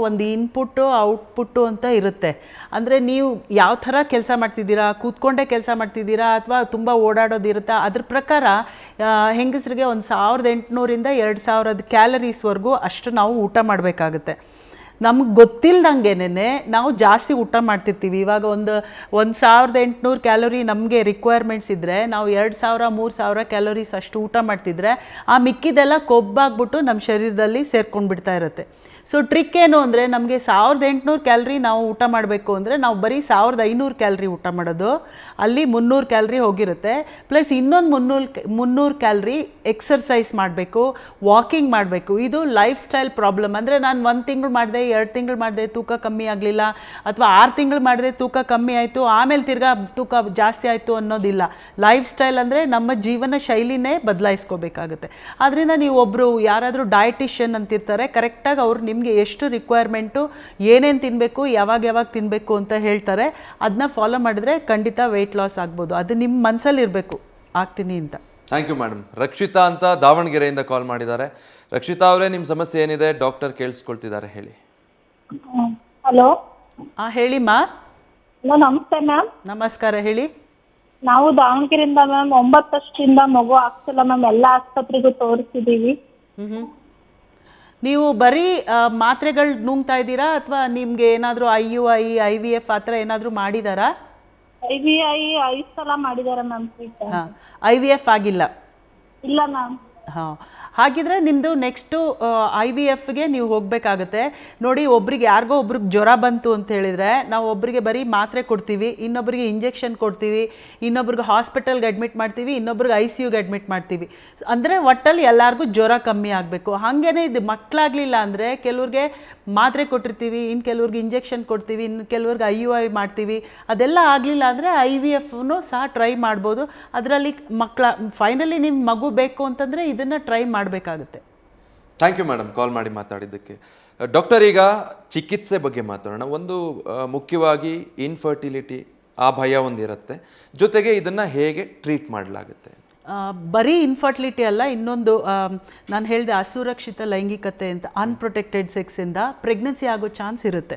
ಒಂದು ಇನ್ಪುಟ್ಟು ಔಟ್ಪುಟ್ಟು ಅಂತ ಇರುತ್ತೆ. ಅಂದರೆ ನೀವು ಯಾವ ಥರ ಕೆಲಸ ಮಾಡ್ತಿದ್ದೀರಾ, ಕೂತ್ಕೊಂಡೇ ಕೆಲಸ ಮಾಡ್ತಿದ್ದೀರಾ ಅಥವಾ ತುಂಬ ಓಡಾಡೋದಿರುತ್ತಾ, ಅದ್ರ ಪ್ರಕಾರ ಹೆಂಗಸರಿಗೆ ಒಂದು 1800 ಇಂದ 2000 ಕ್ಯಾಲರೀಸ್ವರೆಗೂ ಅಷ್ಟು ನಾವು ಊಟ ಮಾಡಬೇಕಾಗುತ್ತೆ. ನಮ್ಗೆ ಗೊತ್ತಿಲ್ದಂಗೆನೇ ನಾವು ಜಾಸ್ತಿ ಊಟ ಮಾಡ್ತಿರ್ತೀವಿ. ಇವಾಗ ಒಂದು 1800 ಕ್ಯಾಲೋರಿ ನಮಗೆ ರಿಕ್ವೈರ್ಮೆಂಟ್ಸ್ ಇದ್ದರೆ ನಾವು 2000-3000 ಕ್ಯಾಲೋರೀಸ್ ಅಷ್ಟು ಊಟ ಮಾಡ್ತಿದ್ರೆ ಆ ಮಿಕ್ಕಿದೆಲ್ಲ ಕೊಬ್ಬಾಗ್ಬಿಟ್ಟು ನಮ್ಮ ಶರೀರದಲ್ಲಿ ಸೇರ್ಕೊಂಡು ಬಿಡ್ತಾ ಇರುತ್ತೆ. ಸೊ ಟ್ರಿಕ್ ಏನು ಅಂದರೆ, ನಮಗೆ 1800 ಕ್ಯಾಲರಿ ನಾವು ಊಟ ಮಾಡಬೇಕು ಅಂದರೆ ನಾವು ಬರೀ 1500 ಕ್ಯಾಲರಿ ಊಟ ಮಾಡೋದು. ಅಲ್ಲಿ 300 ಕ್ಯಾಲರಿ ಹೋಗಿರುತ್ತೆ. ಪ್ಲಸ್ ಇನ್ನೊಂದು 300 ಕ್ಯಾಲರಿ ಎಕ್ಸರ್ಸೈಸ್ ಮಾಡಬೇಕು, ವಾಕಿಂಗ್ ಮಾಡಬೇಕು. ಇದು ಲೈಫ್ ಸ್ಟೈಲ್ ಪ್ರಾಬ್ಲಮ್. ಅಂದರೆ ನಾನು 1 ತಿಂಗಳು ಮಾಡಿದೆ, 2 ತಿಂಗಳು ಮಾಡಿದೆ, ತೂಕ ಕಮ್ಮಿ ಆಗಲಿಲ್ಲ, ಅಥವಾ 6 ತಿಂಗಳು ಮಾಡಿದೆ ತೂಕ ಕಮ್ಮಿ ಆಯಿತು, ಆಮೇಲೆ ತಿರ್ಗಾ ತೂಕ ಜಾಸ್ತಿ ಆಯಿತು ಅನ್ನೋದಿಲ್ಲ. ಲೈಫ್ ಸ್ಟೈಲ್ ಅಂದರೆ ನಮ್ಮ ಜೀವನ ಶೈಲಿನೇ ಬದಲಾಯಿಸ್ಕೋಬೇಕಾಗುತ್ತೆ. ಆದ್ದರಿಂದ ನೀವು ಒಬ್ಬರು ಯಾರಾದರೂ ಡಯಟಿಷಿಯನ್ ಅಂತಿರ್ತಾರೆ, ಕರೆಕ್ಟಾಗಿ ಅವ್ರು ನಿಮಗೆ ಎಷ್ಟು ರಿಕ್ವೈರ್ಮೆಂಟು, ಏನೇನು ತಿನ್ನಬೇಕು, ಯಾವಾಗ ತಿನ್ನಬೇಕು ಅಂತ ಹೇಳ್ತಾರೆ. ಅದನ್ನ ಫಾಲೋ ಮಾಡಿದ್ರೆ ಖಂಡಿತ ವೆಯ್ಟ್ ಲಾಸ್ ಆಗ್ಬೋದು. ಅದು ನಿಮ್ಮ ಮನಸ್ಸಲ್ಲಿ ಇರಬೇಕು, ಆಗ್ತೀನಿ ಅಂತ. Thank you madam. ರಕ್ಷಿತಾ ಅಂತ ದಾವಣಗೆರೆಯಿಂದ ಕಾಲ್ ಮಾಡಿದ್ದಾರೆ. ರಕ್ಷಿತಾ ಅವರೇ, ನಿಮ್ಮ ಸಮಸ್ಯೆ ಏನಿದೆ ಡಾಕ್ಟರ್ ಕೇಳಿಸ್ಕೊಳ್ತಿದ್ದಾರೆ, ಹೇಳಿ. ಹಲೋ. ಹೇಳಿಮ್ಮ. ನಮಸ್ತೆ ಮ್ಯಾಮ್. ನಮಸ್ಕಾರ, ಹೇಳಿ. ನಾವು ದಾವಣಗೆರೆಯಿಂದ ಮ್ಯಾಮ್ 9 ವರ್ಷದಿಂದ ಮಗು ಆಗ್ತಿಲ್ಲ ಮ್ಯಾಮ್. ಎಲ್ಲ ಆಸ್ಪತ್ರೆಗೂ ತೋರಿಸಿದ್ದೀವಿ. ನೀವು ಬರೀ ಮಾತ್ರೆಗಳು ನುಂಗ್ತಾ ಇದ್ದೀರಾ ಅಥವಾ ನಿಮಗೆ ಏನಾದರೂ IUI IVF ಆ ಥರ ಏನಾದರೂ ಮಾಡಿದಾರಾ? IVI 5 ಸಲ ಮಾಡಿದ್ದಾರೆ ಮ್ಯಾಮ್. ಹಾಂ, IVF ಆಗಿಲ್ಲ? ಇಲ್ಲ ಮ್ಯಾಮ್. ಹಾಂ, ಹಾಗಿದ್ರೆ ನಿಮ್ಮದು ನೆಕ್ಸ್ಟು IVFಗೆ ನೀವು ಹೋಗಬೇಕಾಗತ್ತೆ. ನೋಡಿ, ಯಾರಿಗೋ ಒಬ್ರಿಗೆ ಜ್ವರ ಬಂತು ಅಂತ ಹೇಳಿದರೆ ನಾವು ಒಬ್ಬರಿಗೆ ಬರೀ ಮಾತ್ರೆ ಕೊಡ್ತೀವಿ, ಇನ್ನೊಬ್ಬರಿಗೆ ಇಂಜೆಕ್ಷನ್ ಕೊಡ್ತೀವಿ, ಇನ್ನೊಬ್ರಿಗೆ ಹಾಸ್ಪಿಟಲ್ಗೆ ಅಡ್ಮಿಟ್ ಮಾಡ್ತೀವಿ, ಇನ್ನೊಬ್ರಿಗೆ ICUಗೆ ಅಡ್ಮಿಟ್ ಮಾಡ್ತೀವಿ. ಅಂದರೆ ಒಟ್ಟಲ್ಲಿ ಎಲ್ಲರಿಗೂ ಜ್ವರ ಕಮ್ಮಿ ಆಗಬೇಕು. ಹಾಗೇ ಇದು ಮಕ್ಕಳಾಗಲಿಲ್ಲ ಅಂದರೆ ಕೆಲವ್ರಿಗೆ ಮಾತ್ರೆ ಕೊಟ್ಟಿರ್ತೀವಿ, ಇನ್ನು ಕೆಲವ್ರಿಗೆ ಇಂಜೆಕ್ಷನ್ ಕೊಡ್ತೀವಿ, ಇನ್ನು ಕೆಲವ್ರಿಗೆ IUI ಮಾಡ್ತೀವಿ. ಅದೆಲ್ಲ ಆಗಲಿಲ್ಲ ಅಂದರೆ IVFನೂ ಸಹ ಟ್ರೈ ಮಾಡ್ಬೋದು. ಅದರಲ್ಲಿ ಫೈನಲಿ ನಿಮ್ಮ ಮಗು ಬೇಕು ಅಂತಂದರೆ ಇದನ್ನು ಟ್ರೈ ಮಾಡಬೇಕಾಗುತ್ತೆ. ಥ್ಯಾಂಕ್ ಯು ಮೇಡಮ್, ಕಾಲ್ ಮಾಡಿ ಮಾತಾಡಿದ್ದಕ್ಕೆ. ಡಾಕ್ಟರ್, ಈಗ ಚಿಕಿತ್ಸೆ ಬಗ್ಗೆ ಮಾತಾಡೋಣ. ಒಂದು ಮುಖ್ಯವಾಗಿ ಇನ್ಫರ್ಟಿಲಿಟಿ, ಆ ಭಯ ಒಂದಿರುತ್ತೆ, ಜೊತೆಗೆ ಇದನ್ನು ಹೇಗೆ ಟ್ರೀಟ್ ಮಾಡಲಾಗುತ್ತೆ? ಬರೀ ಇನ್ಫರ್ಟಿಲಿಟಿ ಅಲ್ಲ, ಇನ್ನೊಂದು ನಾನು ಹೇಳಿದೆ ಅಸುರಕ್ಷಿತ ಲೈಂಗಿಕತೆ ಅಂತ, ಅನ್ಪ್ರೊಟೆಕ್ಟೆಡ್ ಸೆಕ್ಸಿಂದ ಪ್ರೆಗ್ನೆನ್ಸಿ ಆಗೋ ಚಾನ್ಸ್ ಇರುತ್ತೆ.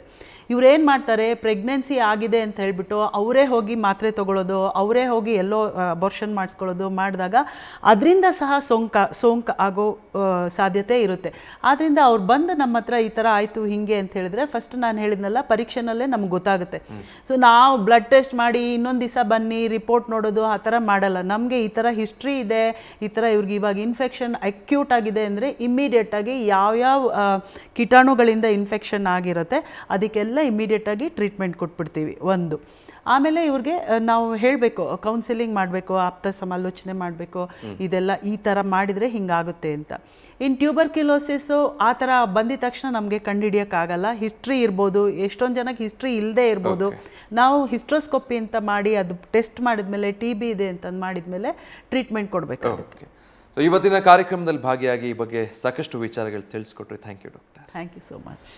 ಇವ್ರೇನು ಮಾಡ್ತಾರೆ, ಪ್ರೆಗ್ನೆನ್ಸಿ ಆಗಿದೆ ಅಂತ ಹೇಳ್ಬಿಟ್ಟು ಅವರೇ ಹೋಗಿ ಮಾತ್ರೆ ತೊಗೊಳ್ಳೋದು, ಅವರೇ ಹೋಗಿ ಎಲ್ಲೋ ಅಬಾರ್ಷನ್ ಮಾಡಿಸ್ಕೊಳ್ಳೋದು ಮಾಡಿದಾಗ ಅದರಿಂದ ಸಹ ಸೋಂಕು ಆಗೋ ಸಾಧ್ಯತೆ ಇರುತ್ತೆ. ಆದ್ದರಿಂದ ಅವ್ರು ಬಂದು ನಮ್ಮ ಹತ್ರ ಈ ಥರ ಆಯಿತು ಹೀಗೆ ಅಂತ ಹೇಳಿದ್ರೆ ಫಸ್ಟ್ ನಾನು ಹೇಳಿದ್ನಲ್ಲ, ಪರೀಕ್ಷೆನಲ್ಲೇ ನಮ್ಗೆ ಗೊತ್ತಾಗುತ್ತೆ. ಸೊ ನಾವು ಬ್ಲಡ್ ಟೆಸ್ಟ್ ಮಾಡಿ ಇನ್ನೊಂದು ದಿವಸ ಬನ್ನಿ ರಿಪೋರ್ಟ್ ನೋಡೋದು ಆ ಥರ ಮಾಡಲ್ಲ. ನಮಗೆ ಈ ಥರ ಹಿಸ್ಟ್ರಿ ಇದೆ, ಈ ಥರ ಇವ್ರಿಗೆ ಇವಾಗ ಇನ್ಫೆಕ್ಷನ್ ಅಕ್ಯೂಟ್ ಆಗಿದೆ ಅಂದರೆ ಇಮ್ಮಿಡಿಯೇಟಾಗಿ ಯಾವ್ಯಾವ ಕೀಟಾಣುಗಳಿಂದ ಇನ್ಫೆಕ್ಷನ್ ಆಗಿರುತ್ತೆ ಅದಕ್ಕೆಲ್ಲ ಇಮ್ಮಿಡಿಯೇಟಾಗಿ ಟ್ರೀಟ್ಮೆಂಟ್ ಕೊಟ್ಬಿಡ್ತೀವಿ ಒಂದು. ಆಮೇಲೆ ಇವ್ರಿಗೆ ನಾವು ಹೇಳಬೇಕು, ಕೌನ್ಸಿಲಿಂಗ್ ಮಾಡಬೇಕು, ಆಪ್ತ ಸಮಾಲೋಚನೆ ಮಾಡಬೇಕು, ಇದೆಲ್ಲ ಈ ಥರ ಮಾಡಿದರೆ ಹಿಂಗಾಗುತ್ತೆ ಅಂತ. ಇನ್ನು ಟ್ಯೂಬರ್ಕ್ಯುಲೋಸಿಸ್ಸು ಆ ಥರ ಬಂದಿದ ತಕ್ಷಣ ನಮಗೆ ಕಂಡುಹಿಡಿಯೋಕ್ಕಾಗಲ್ಲ. ಹಿಸ್ಟ್ರಿ ಇರ್ಬೋದು, ಎಷ್ಟೊಂದು ಜನಕ್ಕೆ ಹಿಸ್ಟ್ರಿ ಇಲ್ಲದೆ ಇರ್ಬೋದು. ನಾವು ಹಿಸ್ಟ್ರೋಸ್ಕೋಪಿ ಅಂತ ಮಾಡಿ ಅದು ಟೆಸ್ಟ್ ಮಾಡಿದ್ಮೇಲೆ TB ಇದೆ ಅಂತ ಮಾಡಿದ್ಮೇಲೆ ಟ್ರೀಟ್ಮೆಂಟ್ ಕೊಡಬೇಕಾಗುತ್ತೆ. ಸೊ ಇವತ್ತಿನ ಕಾರ್ಯಕ್ರಮದಲ್ಲಿ ಭಾಗಿಯಾಗಿ ಈ ಬಗ್ಗೆ ಸಾಕಷ್ಟು ವಿಚಾರಗಳು ತಿಳಿಸ್ಕೊಟ್ರಿ. Thank you doctor. Thank you so much.